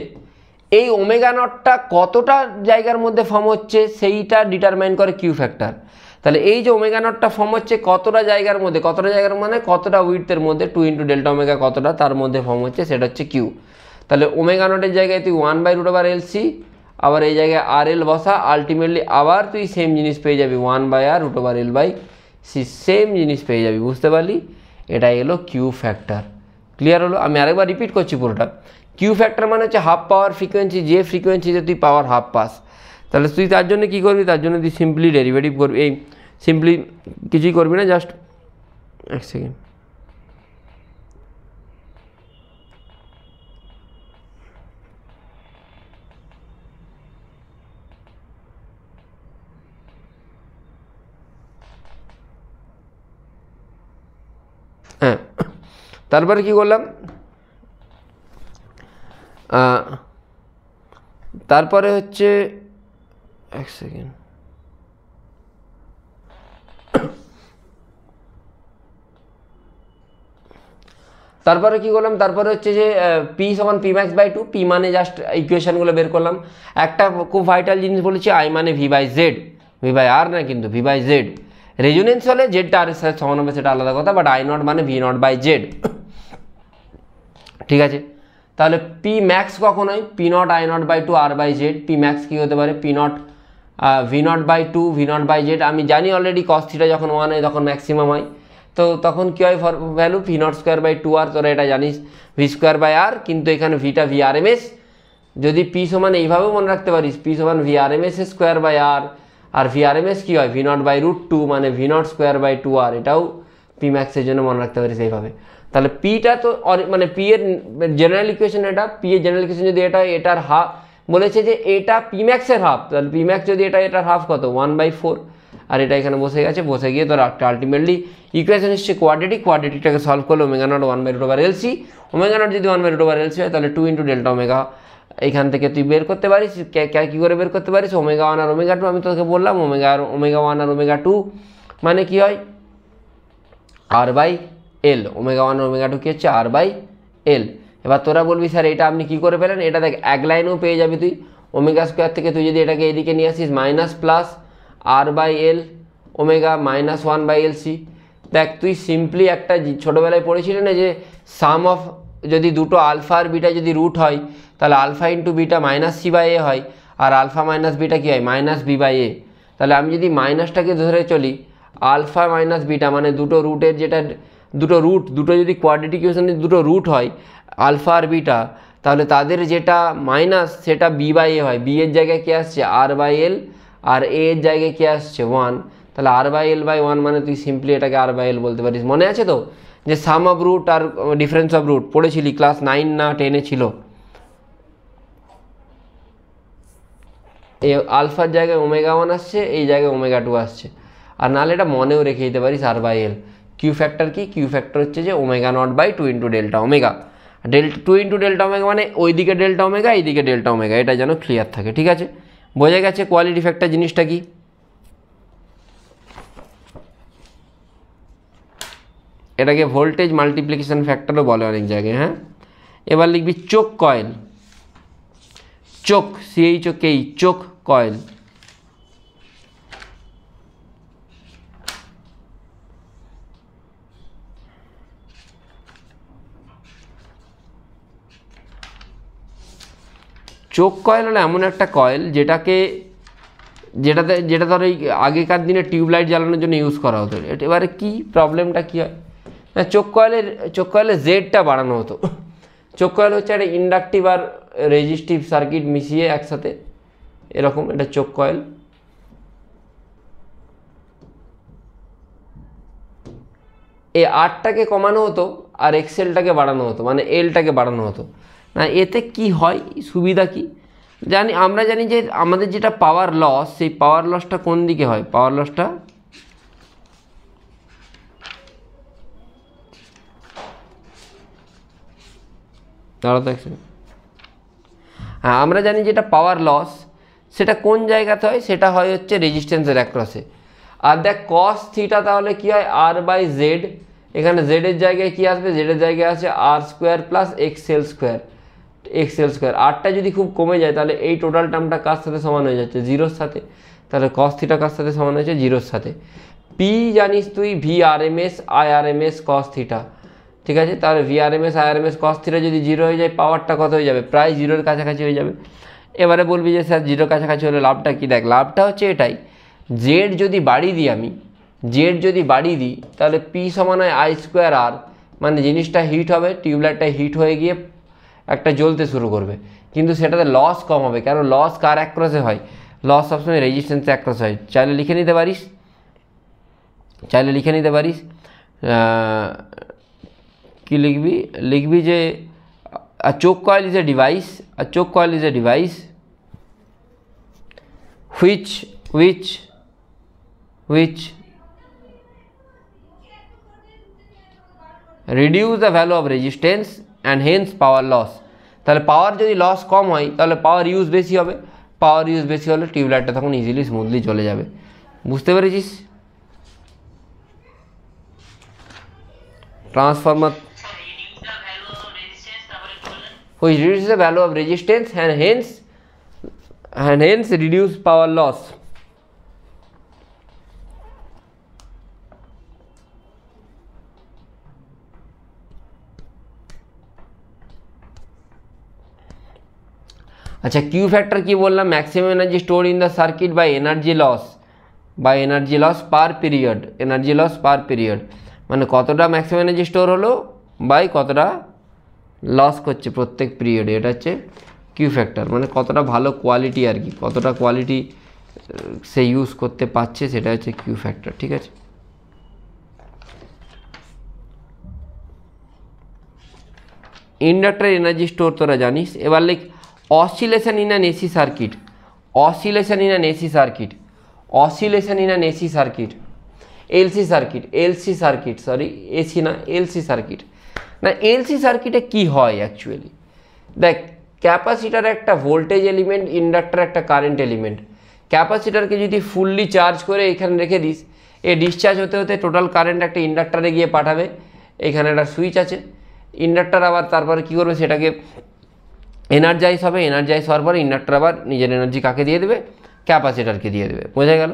এই ওমেগা নটটা কতটা জায়গার মধ্যে ফর্ম হচ্ছে সেইটা ডিটারমাইন করে কিউ ফ্যাক্টর। তাহলে এই যে ওমেগা নটটা ফর্ম হচ্ছে কতটা জায়গার মধ্যে, কতটা জায়গার মানে কতটা উইডথের মধ্যে, 2 ইন্টু ডেল্টা ওমেগা কতটা তার মধ্যে ফর্ম হচ্ছে, সেটা হচ্ছে কিউ। তাহলে ওমেগা নটের জায়গায় তুই 1/√LC, আবার এই জায়গায় আর এল বসা, আলটিমেটলি আবার তুই সেম জিনিস পেয়ে যাবি 1/√L/C, সেম জিনিস পেয়ে যাবি। বুঝতে পারলি? এটাই এলো কিউ ফ্যাক্টর। ক্লিয়ার হলো? আমি আরেকবার রিপিট করছি পুরোটা। কিউ ফ্যাক্টর মানে হচ্ছে হাফ পাওয়ার ফ্রিকোয়েন্সি, যে ফ্রিকোয়েন্সিতে তুই পাওয়ার হাফ পাস। তাহলে তুই তার জন্য কী করবি, তার জন্য তুই সিম্পলি ডেরিভেটিভ করবি, এই সিম্পলি কিছুই করবি না, জাস্ট এক সেকেন্ড, হ্যাঁ। তারপরে কি করলাম, তারপরে হচ্ছে এক সেকেন্ড, তারপরে কি করলাম, তারপরে হচ্ছে যে পি সমান পি ম্যাক্স বাই 2, পি মানে জাস্ট ইকুয়েশনগুলো বের করলাম। একটা খুব ভাইটাল জিনিস বলেছি, আই মানে V by Z, V by R না কিন্তু ভি বাই জেড। রেজোনেন্স হলে জেডটা আর এর সাথে সমান হবে, সেটা আলাদা কথা, বাট আই নট মানে ভি নট বাই জেড। ঠিক আছে, তাহলে পি ম্যাক্স কখন হয়, P nought I not by 2 আর বাই জেড। পি ম্যাক্স কী হতে পারে, P nought V not by 2 V not by Z. আমি জানি অলরেডি কস থিটা যখন 1 হয় তখন ম্যাক্সিমাম হয়, তো তখন কী হয় value V not square by 2 R, তোরা এটা জানিস ভি স্কোয়ার বাই আর, কিন্তু এখানে ভিটা ভি আর এম এস। যদি পি সমান এইভাবেও মনে রাখতে পারিস, পি সমান V R M S square by R, আর ভি আর এম এস কী হয় ভি নট বাই √2 মানে V not square by 2 R, এটাও পি ম্যাক্সের জন্য মনে রাখতে পারিস এইভাবে। তাহলে পিটা তো মানে পি এর জেনারেল ইকুয়েশন, এটা পি এর জেনারেল ইকুয়েশন যদি এটা হয়, এটার হাফ বলেছে যে এটা পি ম্যাক্সের হাফ, তাহলে পি ম্যাক্স যদি এটা, এটার হাফ কত 1/4, আর এটা এখানে বসে গেছে, বসে গিয়ে তোর একটা আলটিমেটলি ইকুয়েশন এসছে কোয়াড্রেটিক, কোয়াড্রেটিকটাকে সলভ করলে omega not 1/√LC, omega not যদি 1/√LC হয় তাহলে 2 ইন্টু ডেল্টা ওমেগা এইখান থেকে তুই বের করতে পারিস। কী করে বের করতে পারিস, ওমেগা 1 আর ওমেগা 2, আমি তোকে বললাম ওমেগা 1 আর ওমেগা 2 মানে কি হয় আর বাই এল, ওমেগা 1 আর ওমেগা 2 কি হচ্ছে আর বাই এল। এবার তোরা বলবি স্যার এটা আপনি কী করে পেলেন, এটা দেখ এক লাইনেও পেয়ে যাবি তুই, ওমেগা স্কোয়ার থেকে তুই যদি এটাকে এদিকে নিয়ে আসিস minus plus R by L omega minus 1/LC। দেখ তুই সিম্পলি একটা ছোটোবেলায় পড়েছিলি না যে সাম অফ যদি দুটো আলফা আর বিটা যদি রুট হয় তাহলে alpha into beta minus C by A হয়, আর আলফা মাইনাস বিটা কী হয় মাইনাস বি বাই এ। তাহলে আমি যদি মাইনাসটাকে ধরে চলি, আলফা মাইনাস বিটা মানে দুটো রুটের যেটা দুটো রুট, দুটো যদি কোয়াড্রেটিক ইকুয়েশনের দুটো রুট হয় আলফা আর বিটা, তাহলে তাদের যেটা মাইনাস সেটা বি বাই এ হয়, বি এর জায়গায় কী আসছে আর বাই এল, আর এ এর জায়গায় কী আসছে 1, তাহলে আর বাই এল বাই 1 মানে তুই সিম্পলি এটাকে আর বাই এল বলতে পারিস। মনে আছে তো যে সাম অফ রুট আর ডিফারেন্স অফ রুট পড়েছিলি, ক্লাস 9 না 10-এ ছিল। এই আলফার জায়গায় ওমেগা 1 আসছে, এই জায়গায় ওমেগা 2 আসছে, আর নাহলে এটা মনেও রেখে দিতে পারিস R by L. Q factor কি, কিউ ফ্যাক্টর হচ্ছে যে omega naught by 2 into delta omega, 2 into delta omega মানে ওইদিকে ডেল্টা ওমেগা এইদিকে ডেল্টা ওমেগা, এটা যেন ক্লিয়ার থাকে। ঠিক আছে, বোঝা গেছে কোয়ালিটি ফ্যাক্টর জিনিসটা কি। এটাকে ভোল্টেজ মাল্টিপ্লিকেশন ফ্যাক্টরও বলে অনেক জায়গায়। হ্যাঁ, এবার লিখবি চোক কয়েল, চোক CHOK চোক কয়েল। চোক কয়েল হলো এমন একটা কয়েল যেটা ধর এই আগেকার দিনে টিউবলাইট জ্বালানোর জন্য ইউজ করা হতো। এবারে কি প্রবলেমটা কী হয় না, চোক কয়েলের জেডটা বাড়ানো হতো। চোক কয়েল হচ্ছে একটা ইন্ডাকটিভ আর রেজিস্টিভ সার্কিট মিশিয়ে একসাথে এরকম, এটা চোক কয়েল। এই আরটাকে কমানো হতো আর এক্সেলটাকে বাড়ানো হতো, মানে এলটাকে বাড়ানো হতো না। এতে কি হয়, সুবিধা কি আমরা জানি যে আমাদের যেটা পাওয়ার লস, সেই পাওয়ার লসটা কোন দিকে হয়, পাওয়ার লসটা হ্যাঁ, আমরা জানি যেটা পাওয়ার লস সেটা কোন জায়গাতে হয়, সেটা হয় হচ্ছে রেজিস্ট্যান্সের অ্যাক্রসে। আর দেখ কস থিটা তাহলে কি হয়, আর বাই জেড, এখানে জেডের জায়গায় কি আসবে, জেডের জায়গায় আছে আর স্কোয়ার প্লাস এক্সএল স্কোয়ার, আরটা যদি খুব কমে যায় তাহলে এই টোটাল টার্মটা কার সাথে সমান হয়ে যাচ্ছে, জিরোর সাথে। তাহলে কস থিটা কার সাথে সমান হয়েছে, জিরোর সাথে। পি জানিস তুই V R M S I R M S cos theta, ঠিক আছে। তাহলে V R M S I R M S cos theta যদি জিরো হয়ে যায়, পাওয়ারটা কত হয়ে যাবে, প্রায় জিরোর কাছাকাছি হয়ে যাবে। এবারে বলবি যে স্যার জিরোর কাছাকাছি হলে লাভটা কি, দেখ লাভটা হচ্ছে এটাই, জেড যদি বাড়িয়ে দিই আমি, জেড যদি বাড়িয়ে দিই তাহলে পি সমান হয় আই স্কোয়ার আর, মানে জিনিসটা হিট হবে, টিউবলাইটটা হিট হয়ে গিয়ে একটা জ্বলতে শুরু করবে, কিন্তু সেটাতে লস কম হবে। কেন, লস কার অ্যাক্রসে হয়, লস সবসময় রেজিস্ট্যান্স অ্যাক্রসে হয়। চাইলে লিখে নিতে পারিস, কি লিখবি, লিখবি যে a choke coil is a device, a choke coil is a device which reduce the value of resistance and hence power loss। তাহলে পাওয়ার যদি লস কম হয় তাহলে পাওয়ার ইউজ বেশি হবে, পাওয়ার ইউজ বেশি হলে টিউবলাইটটা তখন ইজিলি স্মুথলি চলে যাবে। বুঝতে পেরেছিস? Transformer which reduces the value of resistance and hence reduce power loss। আচ্ছা, কিউ ফ্যাক্টর কি বললাম, maximum energy store in the circuit by energy loss per period, energy loss per period, মানে কতটা maximum energy store হলো by কতটা loss করছে প্রত্যেক পিরিয়ডে, এটা হচ্ছে কিউ ফ্যাক্টর, মানে কতটা ভালো কোয়ালিটি আর কি, কতটা কোয়ালিটি সে ইউজ করতে পারছে, সেটা হচ্ছে কিউ ফ্যাক্টর। ঠিক আছে, ইন্ডাক্টর এনার্জি স্টোর তোরা জানিস। এবার like oscillation in an AC circuit, oscillation in an AC circuit, oscillation in an AC circuit, LC circuit, sorry AC না, এলসি সার্কিট। না, এলসি সার্কিটে কি হয় অ্যাকচুয়ালি, দেখ ক্যাপাসিটার একটা ভোল্টেজ এলিমেন্ট, ইন্ডাক্টর একটা কারেন্ট এলিমেন্ট। ক্যাপাসিটারকে যদি ফুললি চার্জ করে এখানে রেখে দিস, এ ডিসচার্জ হতে হতে টোটাল কারেন্ট একটা ইন্ডাক্টরে গিয়ে পাঠাবে, এখানে একটা সুইচ আছে, ইন্ডাক্টর আবার তারপরে কী করবে, সেটাকে এনার্জাইজ হবে, এনার্জাইজ হওয়ার পরে ইন্ডাক্টর আবার নিজের এনার্জি কাকে দিয়ে দেবে, ক্যাপাসিটারকে দিয়ে দেবে। বোঝা গেল,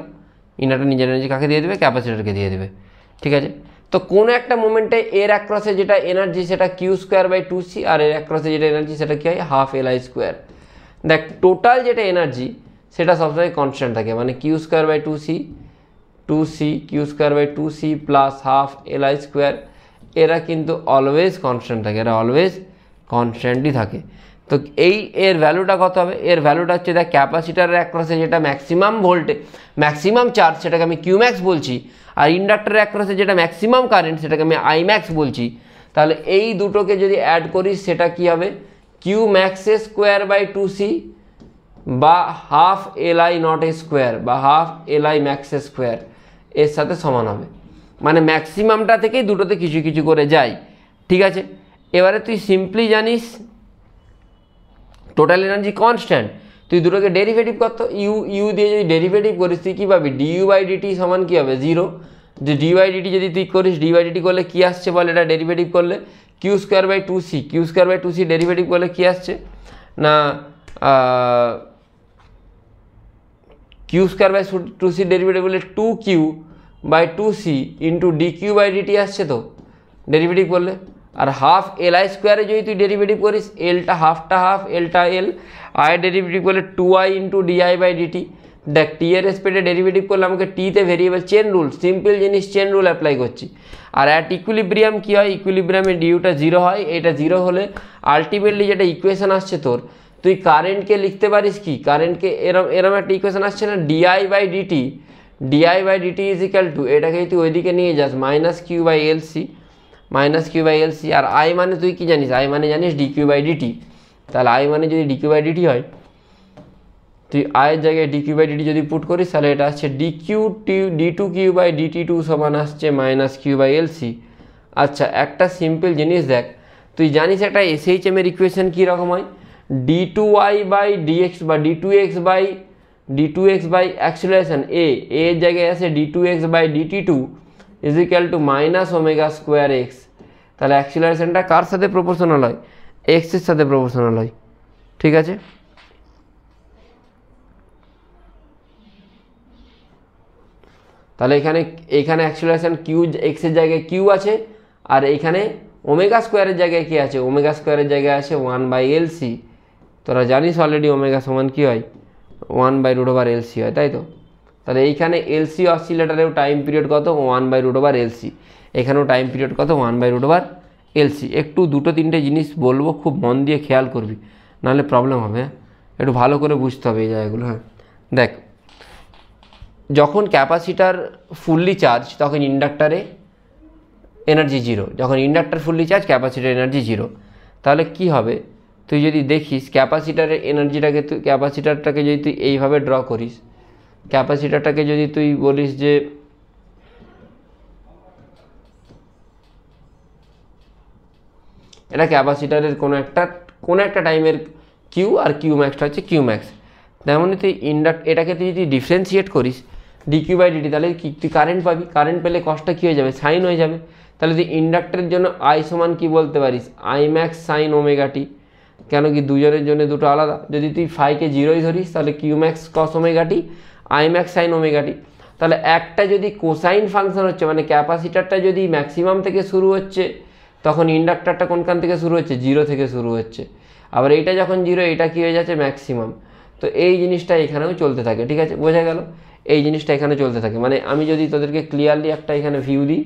ইন্ডাক্টর নিজের এনার্জি কাকে দিয়ে দেবে, ক্যাপাসিটারকে দিয়ে দেবে। ঠিক আছে, তো কোনো একটা মোমেন্টে এর অ্যাক্রসে যেটা এনার্জি সেটা কিউ স্কোয়ার বাই 2c, আর এর অ্যাক্রসে যেটা এনার্জি সেটা কি হয়, হাফ এল আই স্কোয়ার। দেখ টোটাল যেটা এনার্জি সেটা সবসময় কনস্ট্যান্ট থাকে, মানে Q square by 2c Q square by 2c plus half L I square, এরা কিন্তু অলওয়েজ কনস্ট্যান্ট থাকে, এরা অলওয়েজ কনস্ট্যান্টই থাকে। তো এর ভ্যালুটা কত হবে, এর ভ্যালুটা হচ্ছে দেখ ক্যাপাসিটারের অ্যাক্রসে যেটা ম্যাক্সিমাম ভোল্টেজ, ম্যাক্সিমাম চার্জ, সেটাকে আমি কিউ ম্যাক্স বলছি, আর ইন্ডাক্টরের অ্যাক্রসে যেটা ম্যাক্সিমাম কারেন্ট সেটাকে আমি আই ম্যাক্স বলছি। তাহলে এই দুটোকে যদি অ্যাড করিস সেটা কি হবে, Q max square by 2c বা half L I nought A square বা half L I max square, এর সাথে সমান হবে। মানে ম্যাক্সিমামটা থেকেই দুটোতে কিছু কিছু করে যায়। ঠিক আছে, এবারে তুই সিম্পলি জানিস টোটাল এনার্জি কনস্ট্যান্ট, তুই দুটোকে ডেরিভেটিভ করতো, ইউ দিয়ে যদি ডেরিভেটিভ করিস তুই কী পাবি, ডিইউ বাই ডিটি সমান কী হবে, জিরো। যে ডি বাই ডিটি যদি তুই করিস, ডি বাই ডিটি করলে কী আসছে বল, এটা ডেরিভেটিভ করলে Q square by 2c, Q square by 2c derivative করলে কী আসছে না, Q square by 2c derivative করলে 2q by 2c into D Q by DT আসছে তো ডেরিভেটিভ করলে। আর হাফ এল আই স্কোয়ারে যদি তুই ডেরিভেটিভ করিস, এলটা হাফটা হাফ, এলটা এল, আই ডেরিভেটিভ করলে 2i into DI by DT. দেখ টি এর রেসপেক্টে ডেরিভেটিভ করলে আমাকে টিতে ভেরিয়েবল, চেন রুল, সিম্পল জিনিস, চেন রুল অ্যাপ্লাই করছি। আর অ্যাট ইকুইলিব্রিয়াম কী হয়, ইকুইলিব্রিয়ামে ডিউটা জিরো হয়, এটা জিরো হলে আলটিমেটলি যেটা ইকুয়েশন আসছে তোর, তুই কারেন্টকে লিখতে পারিস কি, কারেন্টকে এরম একটা ইকুয়েশন আসছে না, DI by DT is equal to, এটাকে তুই ওইদিকে নিয়ে যাস minus Q by L C minus Q by L C. আর আই মানে তুই কি জানিস, আই মানে জানিস ডি কিউ বাই ডিটি। তাহলে আই মানে যদি ডি কিউ বাই ডিটি হয়, তুই আয়ের জায়গায় ডি কিউ বাই ডিটি যদি পুট করিস তাহলে এটা আসছে D two Q by DT two সমান আসছে minus Q by L C. আচ্ছা, একটা সিম্পল জিনিস দেখ, তুই জানিস একটা এসএইচএম এর ইকুয়েশন কীরকম হয়, D two Y by D X বা D two X by acceleration এর জায়গায় আসে D two X by DT two is equal to minus omega square X. তাহলে অ্যাক্সিলারেশনটা কার সাথে প্রপোর্শনাল হয়, এক্সের সাথে প্রপোর্শনাল হয়। ঠিক আছে, তাহলে এখানে অ্যাক্সিলারেশন কিউ, এক্সের জায়গায় কিউ আছে, আর এইখানে ওমেগা স্কোয়ারের জায়গায় কী আছে, ওমেগা স্কোয়ারের জায়গায় আছে 1/LC। তোরা জানিস অলরেডি ওমেগা সমান কী হয়, 1/√LC হয়, তাই তো। তাহলে এইখানে এলসি অসিলেটারেও টাইম পিরিয়ড কত, 1/√LC। এখানেও টাইম পিরিয়ড কত, 1/√LC। একটু দুটো তিনটে জিনিস বলবো, খুব মন দিয়ে খেয়াল করবি, নাহলে প্রবলেম হবে। একটু ভালো করে বুঝতে হবে এই জায়গাগুলো। হ্যাঁ দেখ, যখন ক্যাপাসিটার ফুললি চার্জ তখন ইন্ডাক্টারে এনার্জি জিরো, যখন inductor fully charge capacitor energy zero. তাহলে কি হবে, তুই যদি দেখিস ক্যাপাসিটারের এনার্জিটাকে, ক্যাপাসিটারটাকে যদি তুই এইভাবে ড্র করিস, ক্যাপাসিটারটাকে যদি তুই বলিস যে এটা ক্যাপাসিটারের কোনো একটা টাইমের কিউ, আর কিউ ম্যাক্সটা হচ্ছে কিউ ম্যাক্স। তেমনই তুই এটাকে তুই যদি ডিফারেন্সিয়েট করিস ডি কিউ বাই ডিটি, তাহলে তুই কারেন্ট পাবি। কারেন্ট পেলে কষ্টটা কী হয়ে যাবে, সাইন হয়ে যাবে। তাহলে তুই ইন্ডাক্টরের জন্য আই সমান কী বলতে পারিস, আই ম্যাক্স সাইন ওমেগা টি। কেন কি দুজনের জন্য দুটো আলাদা। যদি তুই ফাইকে জিরোই ধরিস তাহলে Q max cos omega T, I max sine omega T. তাহলে একটা যদি কোসাইন ফাংশন হচ্ছে, মানে ক্যাপাসিটারটা যদি ম্যাক্সিমাম থেকে শুরু হচ্ছে, তখন ইন্ডাক্টারটা কোনখান থেকে শুরু হচ্ছে, জিরো থেকে শুরু হচ্ছে। আবার এইটা যখন জিরো, এটা কী হয়ে যাচ্ছে, ম্যাক্সিমাম। তো এই জিনিসটা এখানেও চলতে থাকে। ঠিক আছে, বোঝা গেল, এই জিনিসটা এখানে চলতে থাকে। মানে আমি যদি তোদেরকে ক্লিয়ারলি একটা এখানে ভিউ দিই,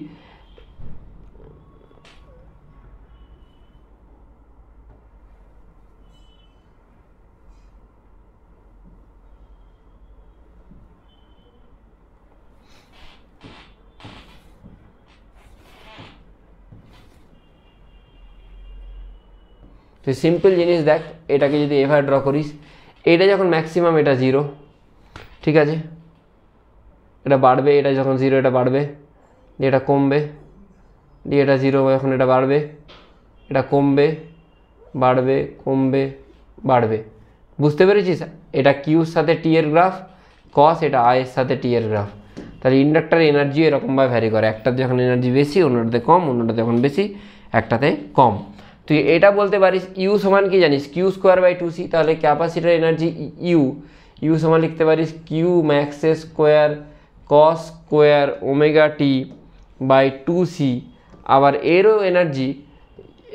তুই সিম্পল জিনিস দেখ, এটাকে যদি এভাবে ড্র করিস, এটা যখন ম্যাক্সিমাম এটা জিরো, ঠিক আছে, এটা বাড়বে, এটা যখন জিরো এটা বাড়বে, দিয়ে এটা কমবে, দিয়ে এটা জিরো যখন এটা বাড়বে, এটা কমবে, বাড়বে, কমবে, বাড়বে। বুঝতে পেরেছিস, এটা কিউর সাথে টি এর গ্রাফ, কস এটা আয়ের সাথে টি এর গ্রাফ। তাহলে ইন্ডাক্টার এনার্জি এরকমভাবে ভ্যারি করে, একটাতে যখন এনার্জি বেশি অন্যটাতে কম, অন্যটাতে যখন বেশি একটাতে কম। তুই এটা বলতে পারিস ইউ সমান কি জানিস, Q square by two C. তাহলে ক্যাপাসিটার এনার্জি ইউ সমান লিখতে পারিস Q max square cos square omega T by two C. আবার এরও এনার্জি,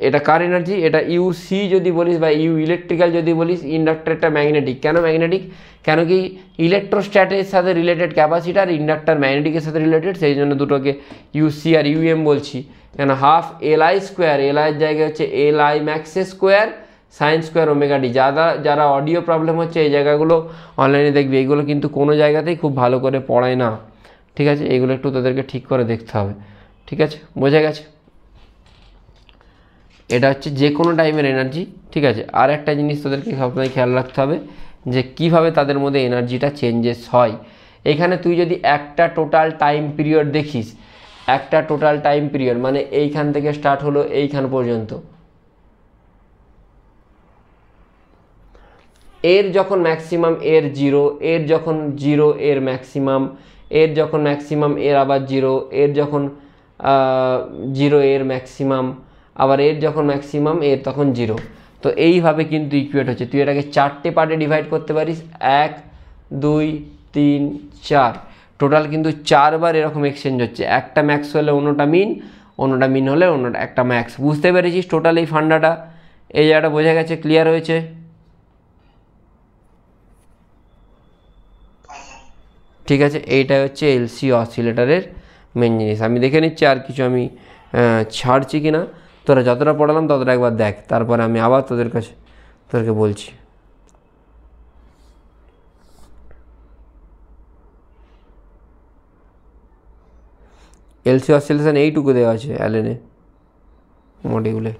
এটা কার এনার্জি, এটা ইউ সি যদি বলিস বা ইউ ইলেকট্রিক্যাল যদি বলিস, ইন্ডাক্টারটা ম্যাগনেটিক। কেন ম্যাগনেটিক, কেন কি ইলেকট্রোস্ট্যাটের সাথে রিলেটেড ক্যাপাসিটার, ইন্ডাক্টার ম্যাগনেটিকের সাথে রিলেটেড, সেই জন্য দুটোকে ইউ সি আর ইউএম বলছি। কেন হাফ এল আই স্কোয়ার, এল আইয়ের জায়গায় হচ্ছে এল I max square sine square omega D. যারা অডিও প্রবলেম হচ্ছে এই জায়গাগুলো অনলাইনে দেখবি, এইগুলো কিন্তু কোনো জায়গাতেই খুব ভালো করে পড়ায় না। ঠিক আছে, এইগুলো একটু তাদেরকে ঠিক করে দেখতে হবে। ঠিক আছে, বোঝা গেছে। এটা হচ্ছে যে কোনো টাইমের এনার্জি। ঠিক আছে, আর একটা জিনিস তোদেরকে সবসময় খেয়াল রাখতে হবে যে কিভাবে তাদের মধ্যে এনার্জিটা চেঞ্জেস হয়। এখানে তুই যদি একটা টোটাল টাইম পিরিয়ড দেখিস, একটা টোটাল টাইম পিরিয়ড মানে এইখান থেকে স্টার্ট হলো এইখান পর্যন্ত, এর যখন ম্যাক্সিমাম এর জিরো, এর যখন জিরো এর ম্যাক্সিমাম, এর যখন ম্যাক্সিমাম এর আবার জিরো, এর যখন জিরো এর ম্যাক্সিমাম, আবার এর যখন ম্যাক্সিমাম এর তখন জিরো। তো এইভাবে কিন্তু ইকুয়েট হচ্ছে। তুই এটাকে চারটে পার্টে ডিভাইড করতে পারিস, 1 2 3 4, টোটাল কিন্তু 4 বার এরকম এক্সচেঞ্জ হচ্ছে। একটা ম্যাক্স হলে অন্যটা মিন হলে অন্যটা একটা ম্যাক্স। বুঝতে পেরেছিস টোটাল এই ফান্ডাটা, এই জায়গাটা বোঝা গেছে, ক্লিয়ার হয়েছে। ঠিক আছে, এইটাই হচ্ছে এলসি অসিলেটারের মেন জিনিস। আমি দেখে নিচ্ছি আর কিছু আমি ছাড়ছি কি না। তোরা যতটা পড়ালাম ততটা একবার দেখ, তারপরে আমি আবার তোদেরকে বলছি। এলসি অসিলেশন এইটুকু দেওয়া আছে অ্যালেনে। মডিউলে।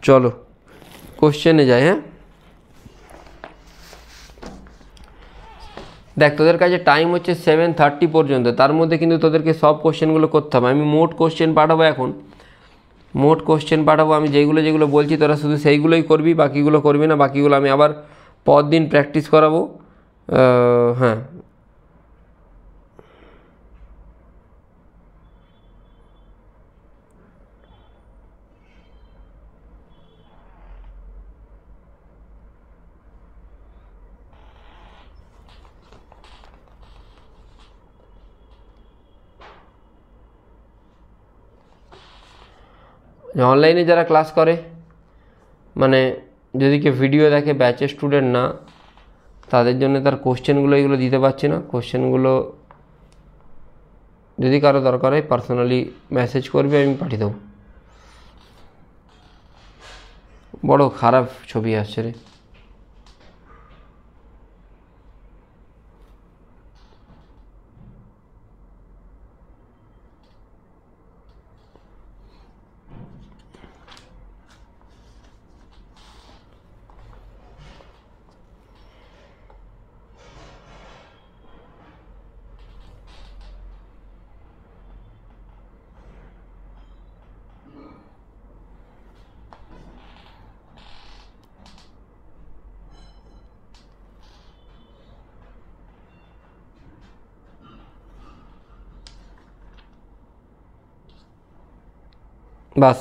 চলো কোশ্চেনে যাই। হ্যাঁ, দেখ তোদের কাছে টাইম হচ্ছে 7:30 পর্যন্ত, তার মধ্যে কিন্তু তোদেরকে সব কোশ্চেনগুলো করতে হবে। আমি মোট কোশ্চেন পাঠাবো, এখন মোট কোশ্চেন পাঠাবো। আমি যেগুলো যেগুলো বলছি তোরা শুধু সেইগুলোই করবি, বাকিগুলো করবি না। বাকিগুলো আমি আবার পরদিন প্র্যাকটিস করাবো। হ্যাঁ, অনলাইনে যারা ক্লাস করে, মানে যদি কেউ ভিডিও দেখে, ব্যাচের স্টুডেন্ট না, তাদের জন্য তার কোশ্চেনগুলো এগুলো দিতে পারছি না। কোশ্চেনগুলো যদি কারো দরকার হয় পার্সোনালি মেসেজ করবে, আমি পাঠিয়ে দেবো। বড় খারাপ ছবি আসছে রে। বাস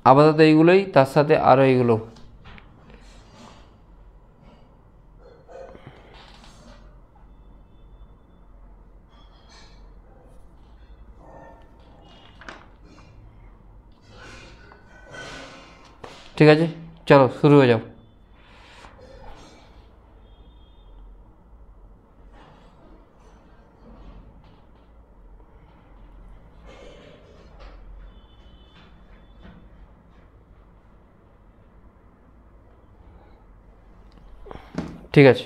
আপাতত এইগুলোই, তার সাথে আরও এইগুলো। ঠিক আছে, চলো শুরু হয়ে যাও। ঠিক আছে,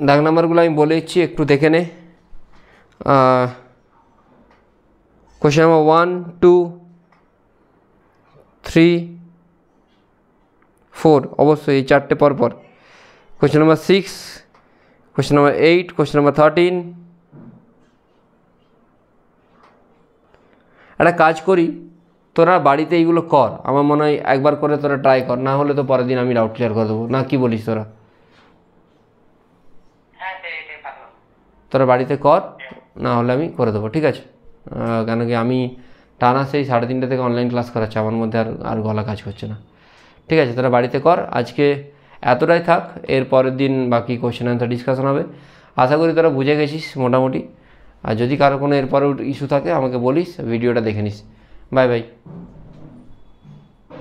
দাগ নাম্বারগুলো আমি বলে দিচ্ছি, একটু দেখে নে। কোশ্চেন নাম্বার 1, 2, 3, 4, অবশ্যই এই চারটে পরপর। Question number 6, question number 8, question number 13। একটা কাজ করি, তোরা বাড়িতে এইগুলো কর। আমার মনে হয় একবার করে তোরা ট্রাই কর, না হলে তো পরের দিন আমি ডাউট ক্লিয়ার করে দেবো। না কি বলিস তোরা? তোরা বাড়িতে কর, না হলে আমি করে দেবো। ঠিক আছে, কেন কি আমি টানা সেই 3:30 থেকে অনলাইন ক্লাস করাচ্ছি, আমার মধ্যে আর গলা কাজ করছে না। ঠিক আছে, তোরা বাড়িতে কর। আজকে এতটাই থাক, এর পরের দিন বাকি কোশ্চেন অ্যান্সার ডিসকাশন হবে। আশা করি তোরা বুঝে গেছিস মোটামুটি। আর যদি কারো কোনো এরপরেও ইস্যু থাকে আমাকে বলিস, ভিডিওটা দেখে নিস। Bye bye.